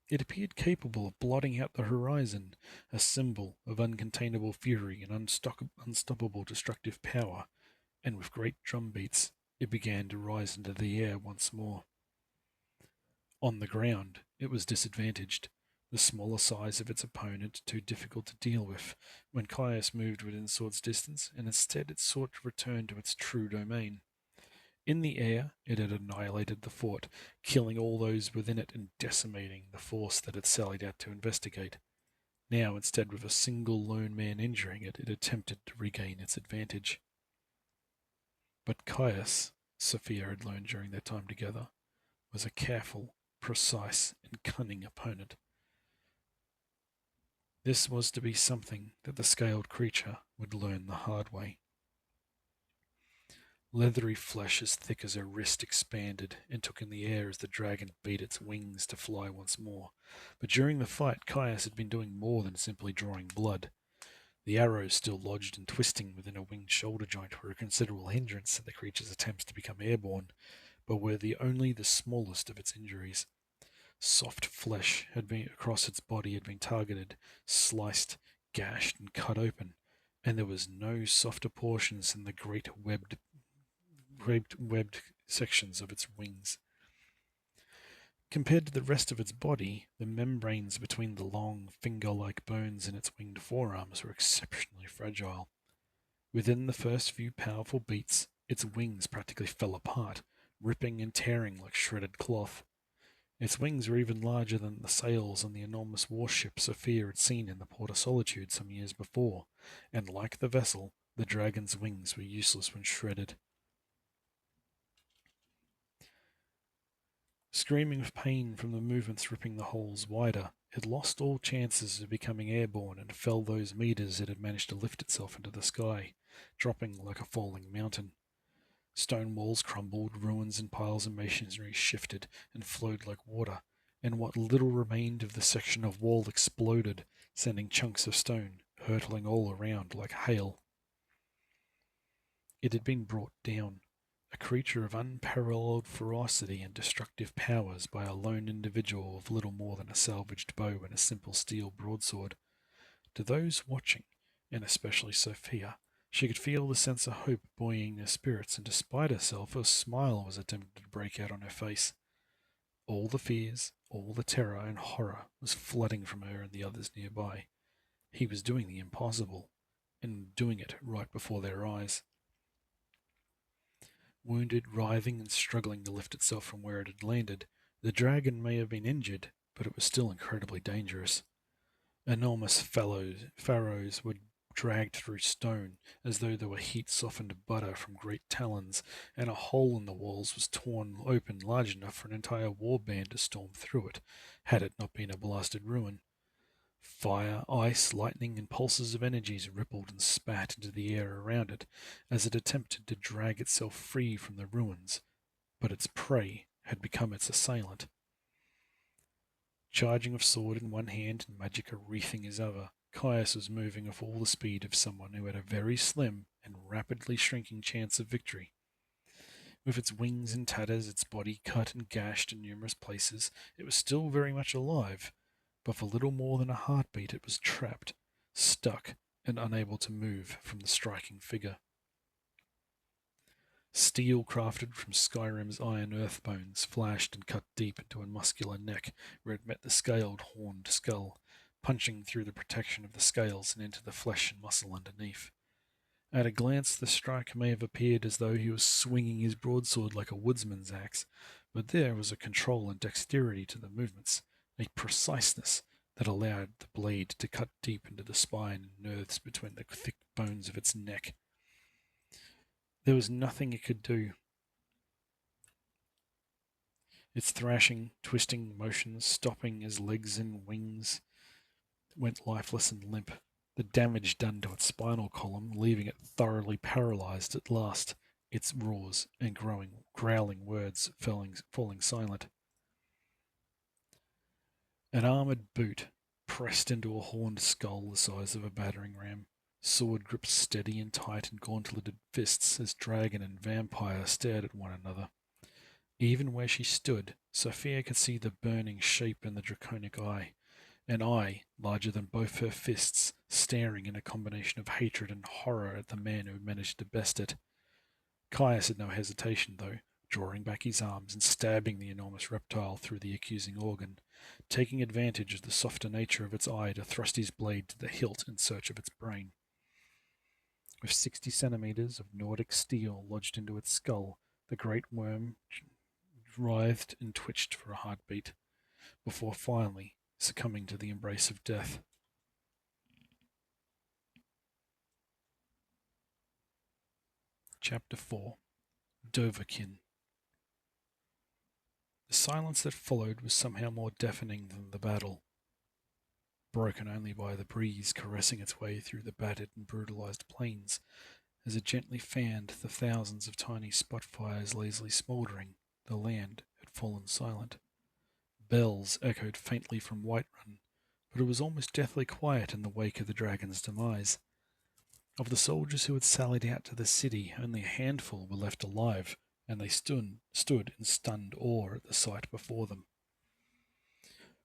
It appeared capable of blotting out the horizon, a symbol of uncontainable fury and unstoppable destructive power, and with great drum beats it began to rise into the air once more. On the ground it was disadvantaged. the smaller size of its opponent too difficult to deal with when Kaius moved within sword's distance, and instead it sought to return to its true domain. In the air, it had annihilated the fort, killing all those within it and decimating the force that had sallied out to investigate. Now, instead of a single lone man injuring it, it attempted to regain its advantage. But Kaius, Sophia had learned during their time together, was a careful, precise, and cunning opponent. This was to be something that the scaled creature would learn the hard way. Leathery flesh as thick as her wrist expanded and took in the air as the dragon beat its wings to fly once more. But during the fight, Kaius had been doing more than simply drawing blood. The arrows still lodged and twisting within a winged shoulder joint were a considerable hindrance to the creature's attempts to become airborne, but were only the smallest of its injuries. Soft flesh across its body had been targeted, sliced, gashed, and cut open, and there was no softer portions than the great webbed sections of its wings. Compared to the rest of its body, the membranes between the long, finger-like bones in its winged forearms were exceptionally fragile. Within the first few powerful beats, its wings practically fell apart, ripping and tearing like shredded cloth. Its wings were even larger than the sails on the enormous warship Sophia had seen in the Port of Solitude some years before, and like the vessel, the dragon's wings were useless when shredded. Screaming with pain from the movements ripping the holes wider, it lost all chances of becoming airborne and fell those meters it had managed to lift itself into the sky, dropping like a falling mountain. Stone walls crumbled, ruins and piles of masonry shifted and flowed like water, and what little remained of the section of wall exploded, sending chunks of stone hurtling all around like hail. It had been brought down, a creature of unparalleled ferocity and destructive powers by a lone individual with little more than a salvaged bow and a simple steel broadsword. To those watching, and especially Sophia, she could feel the sense of hope buoying their spirits, and despite herself, a smile was attempting to break out on her face. All the fears, all the terror and horror was flooding from her and the others nearby. He was doing the impossible, and doing it right before their eyes. Wounded, writhing, and struggling to lift itself from where it had landed, the dragon may have been injured, but it was still incredibly dangerous. Enormous furrows were dragged through stone, as though they were heat-softened butter from great talons, and a hole in the walls was torn open large enough for an entire warband to storm through it, had it not been a blasted ruin. Fire, ice, lightning, and pulses of energies rippled and spat into the air around it as it attempted to drag itself free from the ruins, but its prey had become its assailant. Charging with sword in one hand and magic wreathing his other, Kaius was moving with all the speed of someone who had a very slim and rapidly shrinking chance of victory. With its wings in tatters, its body cut and gashed in numerous places, it was still very much alive, but for little more than a heartbeat it was trapped, stuck, and unable to move from the striking figure. Steel crafted from Skyrim's iron earthbones flashed and cut deep into a muscular neck where it met the scaled, horned skull, punching through the protection of the scales and into the flesh and muscle underneath. At a glance, the strike may have appeared as though he was swinging his broadsword like a woodsman's axe, but there was a control and dexterity to the movements, a preciseness that allowed the blade to cut deep into the spine and nerves between the thick bones of its neck. There was nothing it could do. Its thrashing, twisting motions stopping as legs and wings went lifeless and limp, the damage done to its spinal column leaving it thoroughly paralyzed at last, its roars and growling words falling silent. An armoured boot pressed into a horned skull the size of a battering ram, sword gripped steady and tight in gauntleted fists as dragon and vampire stared at one another. Even where she stood, Sophia could see the burning shape in the draconic eye, an eye larger than both her fists, staring in a combination of hatred and horror at the man who managed to best it. Kaius had no hesitation, though, drawing back his arms and stabbing the enormous reptile through the accusing organ, taking advantage of the softer nature of its eye to thrust his blade to the hilt in search of its brain. With 60 centimeters of Nordic steel lodged into its skull, the great worm writhed and twitched for a heartbeat, before finally succumbing to the embrace of death. Chapter 4. Dovahkiin. The silence that followed was somehow more deafening than the battle, broken only by the breeze caressing its way through the battered and brutalized plains as it gently fanned the thousands of tiny spot fires lazily smouldering. The land had fallen silent. Bells echoed faintly from Whiterun, but it was almost deathly quiet in the wake of the dragon's demise. Of the soldiers who had sallied out to the city, only a handful were left alive, and they stood in stunned awe at the sight before them.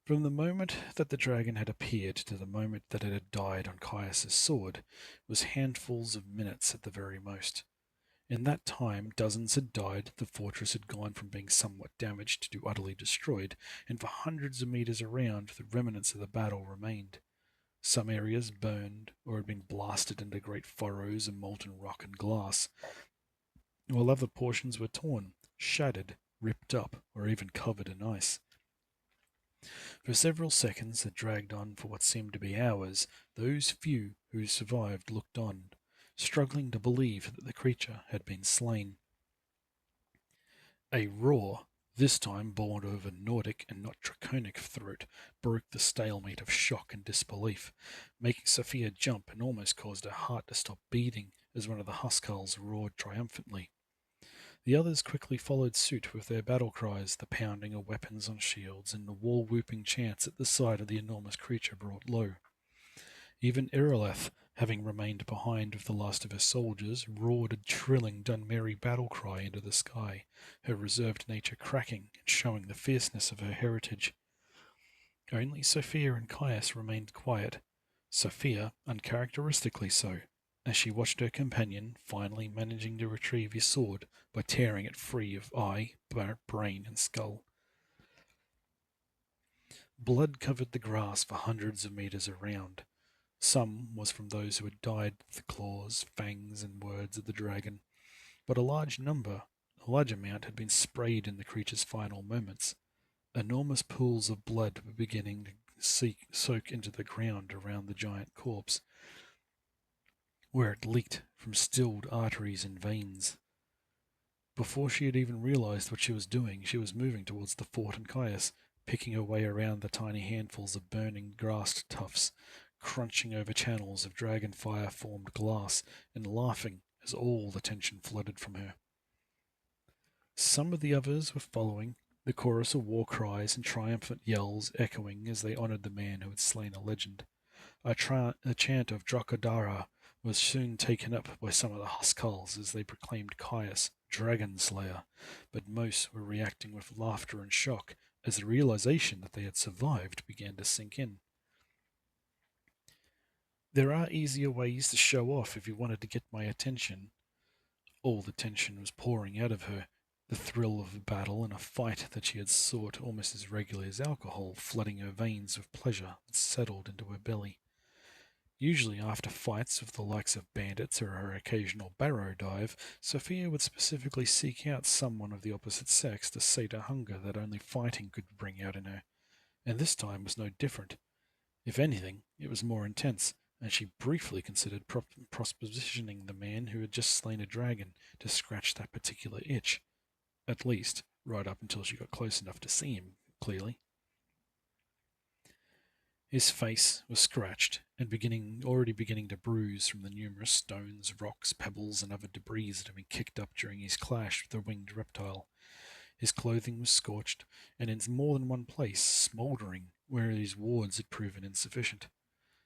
From the moment that the dragon had appeared to the moment that it had died on Kaius's sword was handfuls of minutes at the very most. In that time, dozens had died, the fortress had gone from being somewhat damaged to utterly destroyed, and for hundreds of meters around, the remnants of the battle remained. Some areas burned or had been blasted into great furrows of molten rock and glass, while other portions were torn, shattered, ripped up, or even covered in ice. For several seconds that dragged on for what seemed to be hours, those few who survived looked on, struggling to believe that the creature had been slain. A roar, this time born of a Nordic and not draconic throat, broke the stalemate of shock and disbelief, making Sophia jump and almost caused her heart to stop beating as one of the Huskarls roared triumphantly. The others quickly followed suit with their battle cries, the pounding of weapons on shields, and the war-whooping chants at the sight of the enormous creature brought low. Even Irileth, having remained behind with the last of her soldiers, roared a trilling Dunmerry battle cry into the sky, her reserved nature cracking and showing the fierceness of her heritage. Only Sophia and Kaius remained quiet, Sophia uncharacteristically so, as she watched her companion finally managing to retrieve his sword by tearing it free of eye, brain, and skull. Blood covered the grass for hundreds of meters around. Some was from those who had died with the claws, fangs, and words of the dragon, but a large amount had been sprayed in the creature's final moments. Enormous pools of blood were beginning to soak into the ground around the giant corpse, where it leaked from stilled arteries and veins. Before she had even realized what she was doing, she was moving towards the fort and Kaius, picking her way around the tiny handfuls of burning grass tufts, crunching over channels of dragonfire-formed glass, and laughing as all the tension flooded from her. Some of the others were following, the chorus of war cries and triumphant yells echoing as they honored the man who had slain a legend. A chant of Dracodara was soon taken up by some of the Huskarls as they proclaimed Kaius Dragon Slayer, but most were reacting with laughter and shock as the realization that they had survived began to sink in. There are easier ways to show off if you wanted to get my attention. All the tension was pouring out of her, the thrill of a battle and a fight that she had sought almost as regularly as alcohol, flooding her veins with pleasure that settled into her belly. Usually after fights with the likes of bandits or her occasional barrow dive, Sophia would specifically seek out someone of the opposite sex to sate a hunger that only fighting could bring out in her, and this time was no different. If anything, it was more intense, and she briefly considered propositioning the man who had just slain a dragon to scratch that particular itch, at least right up until she got close enough to see him clearly. His face was scratched and already beginning to bruise from the numerous stones, rocks, pebbles, and other debris that had been kicked up during his clash with the winged reptile. His clothing was scorched, and in more than one place smouldering where his wards had proven insufficient.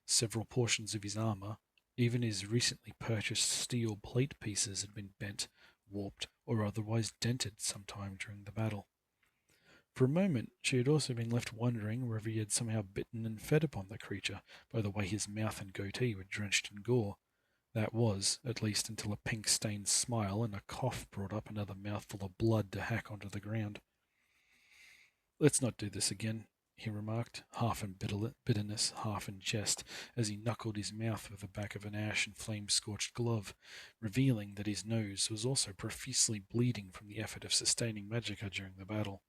Several portions of his armour, even his recently purchased steel plate pieces, had been bent, warped, or otherwise dented sometime during the battle. For a moment she had also been left wondering whether he had somehow bitten and fed upon the creature, by the way his mouth and goatee were drenched in gore. That was, at least until a pink-stained smile and a cough brought up another mouthful of blood to hack onto the ground. "Let's not do this again," he remarked, half in bitterness, half in jest, as he knuckled his mouth with the back of an ash and flame-scorched glove, revealing that his nose was also profusely bleeding from the effort of sustaining magicka during the battle.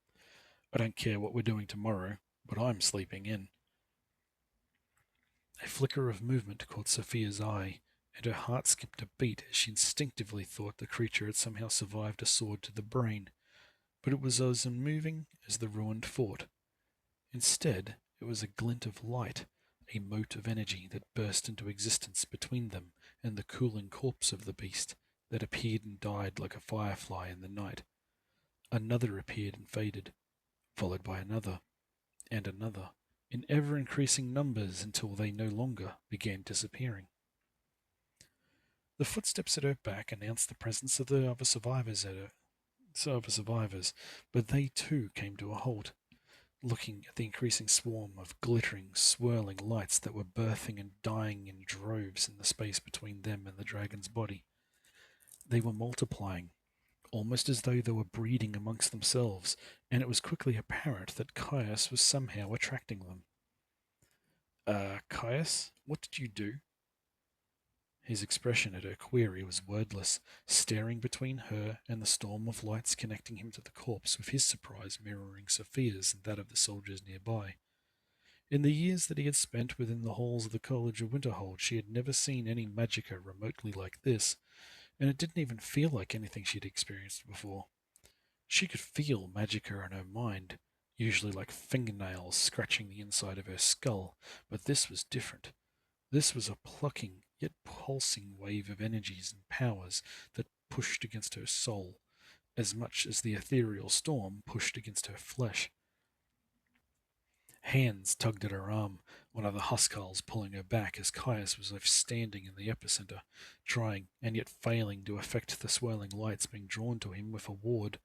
"I don't care what we're doing tomorrow, but I'm sleeping in." A flicker of movement caught Sophia's eye, and her heart skipped a beat as she instinctively thought the creature had somehow survived a sword to the brain. But it was as unmoving as the ruined fort. Instead, it was a glint of light, a mote of energy that burst into existence between them and the cooling corpse of the beast that appeared and died like a firefly in the night. Another appeared and faded, followed by another, and another, in ever-increasing numbers until they no longer began disappearing. The footsteps at her back announced the presence of the other survivors, but they too came to a halt, looking at the increasing swarm of glittering, swirling lights that were birthing and dying in droves in the space between them and the dragon's body. They were multiplying, almost as though they were breeding amongst themselves, and it was quickly apparent that Kaius was somehow attracting them. Kaius, what did you do?" His expression at her query was wordless, staring between her and the storm of lights connecting him to the corpse, with his surprise mirroring Sophia's and that of the soldiers nearby. In the years that he had spent within the halls of the College of Winterhold, she had never seen any magicka remotely like this, and it didn't even feel like anything she'd experienced before. She could feel magicka in her mind, usually like fingernails scratching the inside of her skull, but this was different. This was a plucking, yet pulsing wave of energies and powers that pushed against her soul, as much as the ethereal storm pushed against her flesh. Hands tugged at her arm, one of the huskarls pulling her back as Kaius was left standing in the epicenter, trying and yet failing to affect the swirling lights being drawn to him with a ward.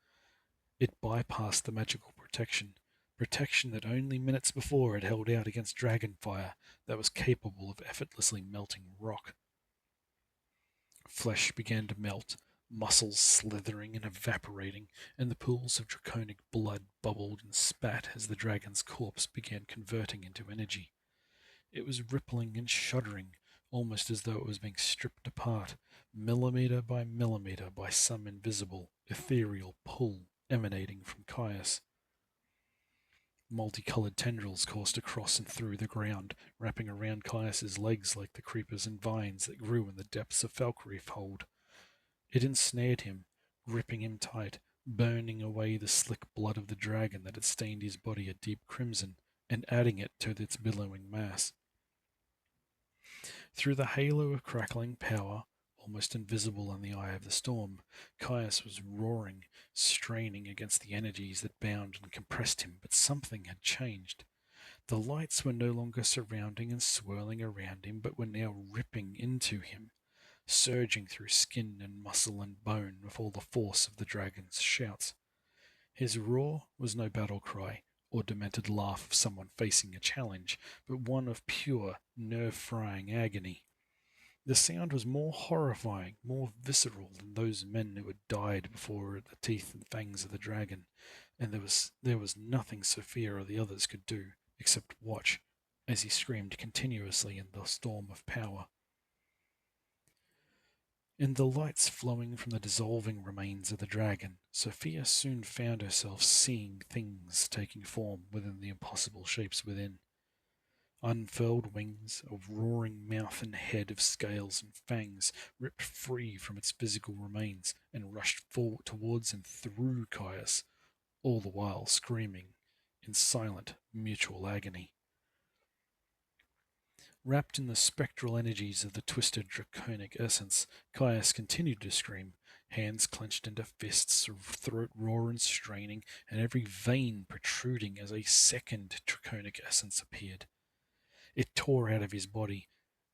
It bypassed the magical protection that only minutes before had held out against dragonfire that was capable of effortlessly melting rock. Flesh began to melt, muscles slithering and evaporating, and the pools of draconic blood bubbled and spat as the dragon's corpse began converting into energy. It was rippling and shuddering, almost as though it was being stripped apart, millimeter by some invisible, ethereal pull emanating from Kaius. Multicolored tendrils coursed across and through the ground, wrapping around Kaius's legs like the creepers and vines that grew in the depths of Falkreath Hold. It ensnared him, gripping him tight, burning away the slick blood of the dragon that had stained his body a deep crimson, and adding it to its billowing mass. Through the halo of crackling power, almost invisible in the eye of the storm, Kaius was roaring, straining against the energies that bound and compressed him, but something had changed. The lights were no longer surrounding and swirling around him, but were now ripping into him, surging through skin and muscle and bone with all the force of the dragon's shouts. His roar was no battle cry or demented laugh of someone facing a challenge, but one of pure, nerve-frying agony. The sound was more horrifying, more visceral than those men who had died before the teeth and fangs of the dragon, and there was nothing Sophia or the others could do except watch as he screamed continuously in the storm of power. In the lights flowing from the dissolving remains of the dragon, Sophia soon found herself seeing things taking form within the impossible shapes within. Unfurled wings, a roaring mouth and head of scales and fangs ripped free from its physical remains and rushed forward towards and through Kaius, all the while screaming in silent, mutual agony. Wrapped in the spectral energies of the twisted draconic essence, Kaius continued to scream, hands clenched into fists, throat raw and straining, and every vein protruding as a second draconic essence appeared. It tore out of his body,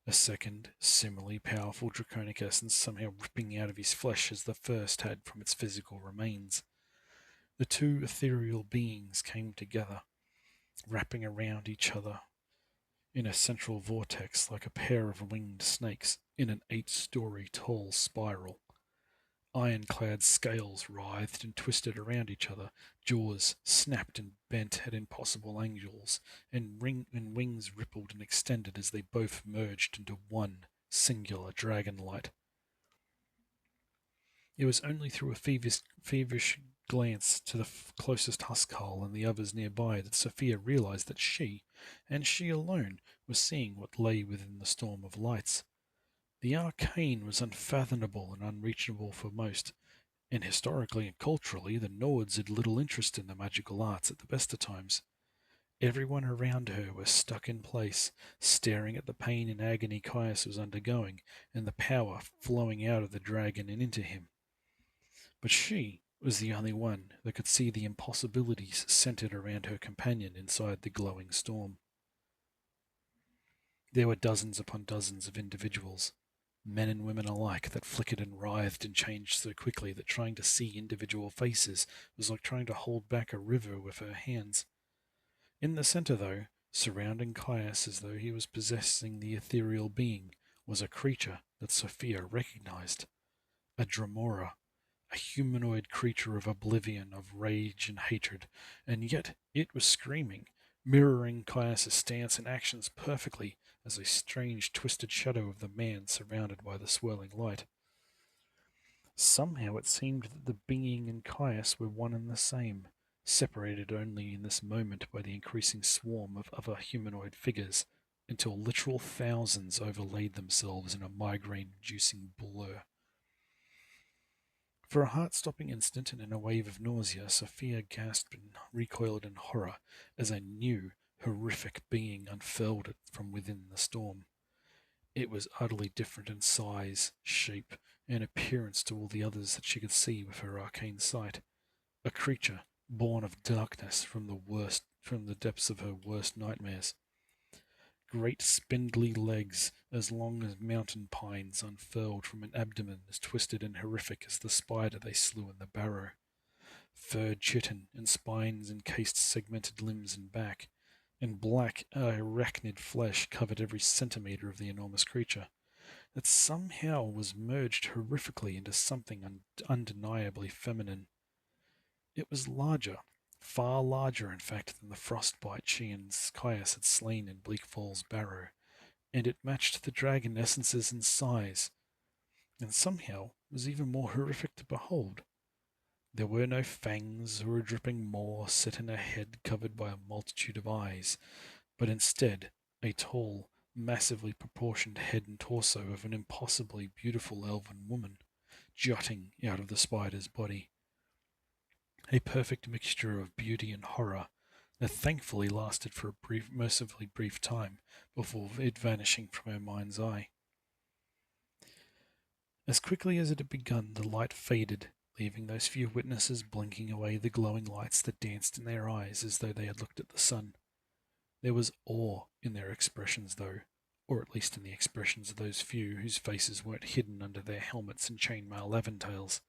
a second, similarly powerful draconic essence somehow ripping out of his flesh as the first had from its physical remains. The two ethereal beings came together, wrapping around each other in a central vortex like a pair of winged snakes in an 8-story tall spiral. Ironclad scales writhed and twisted around each other, jaws snapped and bent at impossible angles, and wings rippled and extended as they both merged into one singular dragon light. It was only through a feverish glance to the closest huskhull and the others nearby that Sophia realized that she, and she alone, was seeing what lay within the storm of lights. The arcane was unfathomable and unreachable for most, and historically and culturally the Nords had little interest in the magical arts at the best of times. Everyone around her was stuck in place, staring at the pain and agony Kaius was undergoing, and the power flowing out of the dragon and into him. But she was the only one that could see the impossibilities centered around her companion inside the glowing storm. There were dozens upon dozens of individuals, men and women alike, that flickered and writhed and changed so quickly that trying to see individual faces was like trying to hold back a river with her hands. In the center, though, surrounding Kaius as though he was possessing the ethereal being, was a creature that Sophia recognized. A Dremora, a humanoid creature of oblivion, of rage and hatred, and yet it was screaming, mirroring Caius' stance and actions perfectly as a strange twisted shadow of the man surrounded by the swirling light. Somehow it seemed that the being and Caius were one and the same, separated only in this moment by the increasing swarm of other humanoid figures, until literal thousands overlaid themselves in a migraine-inducing blur. For a heart-stopping instant and in a wave of nausea, Sophia gasped and recoiled in horror as a new, horrific being unfurled from within the storm. It was utterly different in size, shape, and appearance to all the others that she could see with her arcane sight. A creature born of darkness from the depths of her worst nightmares. Great spindly legs as long as mountain pines unfurled from an abdomen as twisted and horrific as the spider they slew in the barrow. Furred chitin and spines encased segmented limbs and back, and black arachnid flesh covered every centimetre of the enormous creature, that somehow was merged horrifically into something undeniably feminine. It was larger, far larger in fact than the frostbite she and Caius had slain in Bleak Falls Barrow, and it matched the dragon essences in size, and somehow was even more horrific to behold. There were no fangs or a dripping maw set in a head covered by a multitude of eyes, but instead a tall, massively proportioned head and torso of an impossibly beautiful elven woman, jutting out of the spider's body. A perfect mixture of beauty and horror that thankfully lasted for a mercifully brief time before it vanishing from her mind's eye. As quickly as it had begun, the light faded, leaving those few witnesses blinking away the glowing lights that danced in their eyes as though they had looked at the sun. There was awe in their expressions, though, or at least in the expressions of those few whose faces weren't hidden under their helmets and chainmail aventails.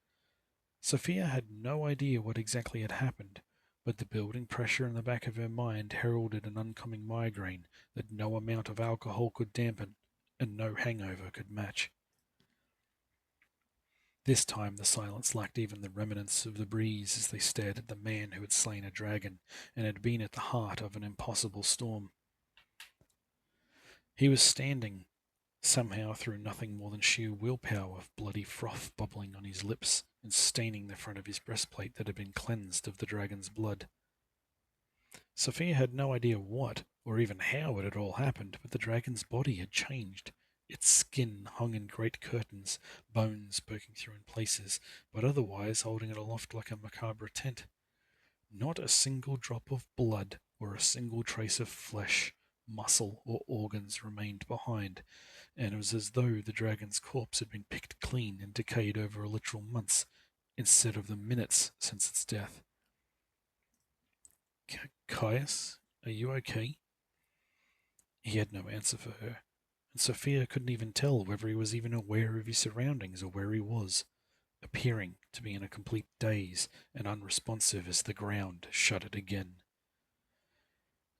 Sophia had no idea what exactly had happened, but the building pressure in the back of her mind heralded an oncoming migraine that no amount of alcohol could dampen, and no hangover could match. This time the silence lacked even the remnants of the breeze as they stared at the man who had slain a dragon and had been at the heart of an impossible storm. He was standing, somehow through nothing more than sheer willpower, of bloody froth bubbling on his lips and staining the front of his breastplate that had been cleansed of the dragon's blood. Sophia had no idea what, or even how it had all happened, but the dragon's body had changed. Its skin hung in great curtains, bones poking through in places, but otherwise holding it aloft like a macabre tent. Not a single drop of blood or a single trace of flesh, muscle, or organs remained behind, and it was as though the dragon's corpse had been picked clean and decayed over a literal months, instead of the minutes since its death. Caius, are you okay? He had no answer for her, and Sophia couldn't even tell whether he was even aware of his surroundings or where he was, appearing to be in a complete daze and unresponsive as the ground shuddered again.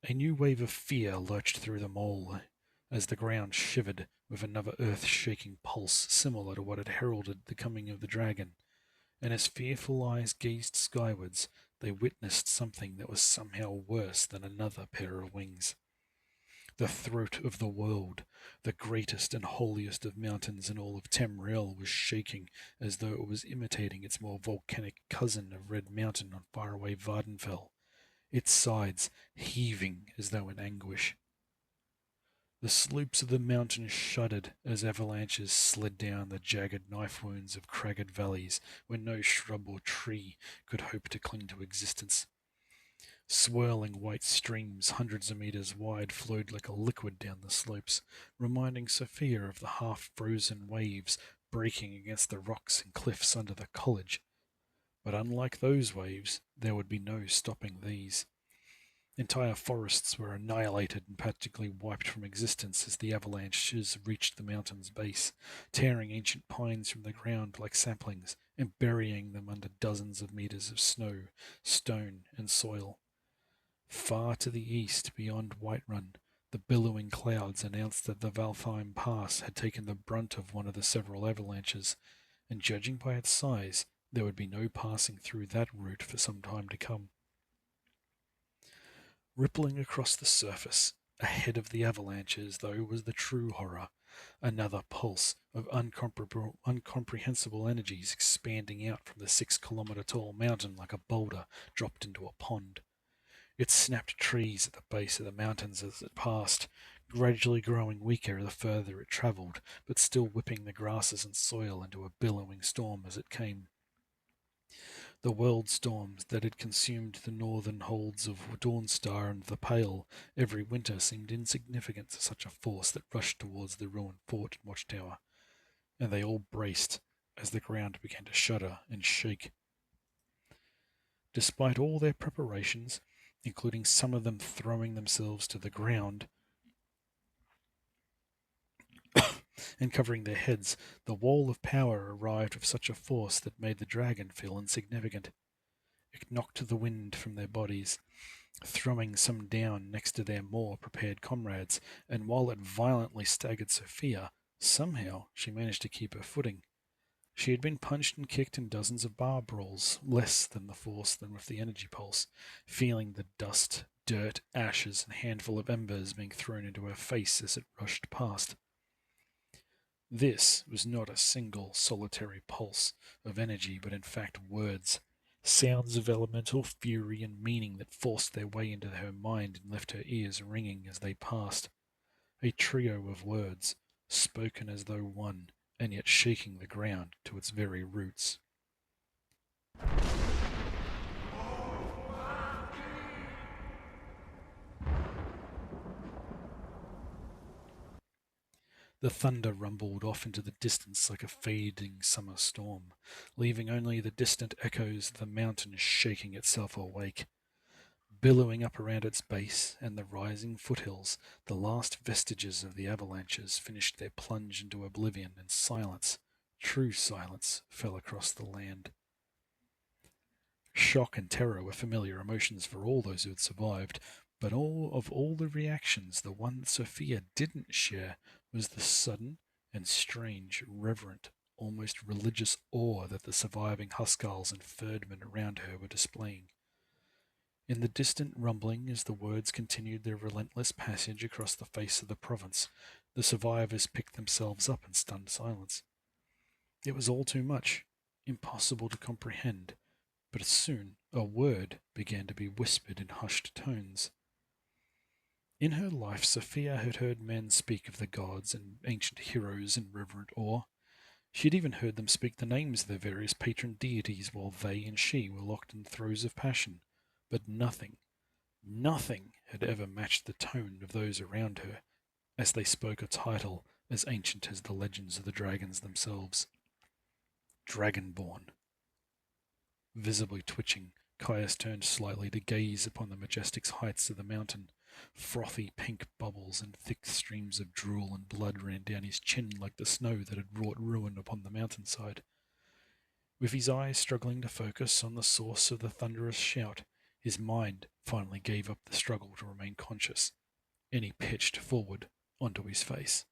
A new wave of fear lurched through them all as the ground shivered with another earth-shaking pulse similar to what had heralded the coming of the dragon, and as fearful eyes gazed skywards, they witnessed something that was somehow worse than another pair of wings. The throat of the world, the greatest and holiest of mountains in all of Tamriel, was shaking as though it was imitating its more volcanic cousin of Red Mountain on faraway Vardenfell, its sides heaving as though in anguish. The slopes of the mountain shuddered as avalanches slid down the jagged knife wounds of cragged valleys where no shrub or tree could hope to cling to existence. Swirling white streams hundreds of meters wide flowed like a liquid down the slopes, reminding Sophia of the half-frozen waves breaking against the rocks and cliffs under the college. But unlike those waves, there would be no stopping these. Entire forests were annihilated and practically wiped from existence as the avalanches reached the mountain's base, tearing ancient pines from the ground like saplings and burying them under dozens of meters of snow, stone, and soil. Far to the east, beyond Whiterun, the billowing clouds announced that the Valtheim Pass had taken the brunt of one of the several avalanches, and judging by its size, there would be no passing through that route for some time to come. Rippling across the surface, ahead of the avalanches, though, was the true horror, another pulse of incomprehensible energies expanding out from the 6-kilometre-tall mountain like a boulder dropped into a pond. It snapped trees at the base of the mountains as it passed, gradually growing weaker the further it travelled, but still whipping the grasses and soil into a billowing storm as it came. The world storms that had consumed the northern holds of Dawnstar and the Pale every winter seemed insignificant to such a force that rushed towards the ruined fort and watchtower, and they all braced as the ground began to shudder and shake. Despite all their preparations, including some of them throwing themselves to the ground and covering their heads, the wall of power arrived with such a force that made the dragon feel insignificant. It knocked the wind from their bodies, throwing some down next to their more prepared comrades, and while it violently staggered Sophia, somehow she managed to keep her footing. She had been punched and kicked in dozens of bar brawls, less than the force than with the energy pulse, feeling the dust, dirt, ashes, and handful of embers being thrown into her face as it rushed past. This was not a single solitary pulse of energy, but in fact words, sounds of elemental fury and meaning that forced their way into her mind and left her ears ringing as they passed. A trio of words, spoken as though one, and yet shaking the ground to its very roots. The thunder rumbled off into the distance like a fading summer storm, leaving only the distant echoes of the mountain shaking itself awake. Billowing up around its base and the rising foothills, the last vestiges of the avalanches finished their plunge into oblivion, and silence, true silence, fell across the land. Shock and terror were familiar emotions for all those who had survived, but all the reactions, the one that Sophia didn't share was the sudden and strange, reverent, almost religious awe that the surviving Huskarls and Ferdmen around her were displaying. In the distant rumbling, as the words continued their relentless passage across the face of the province, the survivors picked themselves up in stunned silence. It was all too much, impossible to comprehend, but soon a word began to be whispered in hushed tones. In her life, Sophia had heard men speak of the gods and ancient heroes in reverent awe. She had even heard them speak the names of their various patron deities while they and she were locked in throes of passion. But nothing had ever matched the tone of those around her as they spoke a title as ancient as the legends of the dragons themselves. Dragonborn. Visibly twitching, Kaius turned slightly to gaze upon the majestic heights of the mountain. Frothy pink bubbles and thick streams of drool and blood ran down his chin like the snow that had wrought ruin upon the mountainside. With his eyes struggling to focus on the source of the thunderous shout, His mind finally gave up the struggle to remain conscious, and he pitched forward onto his face.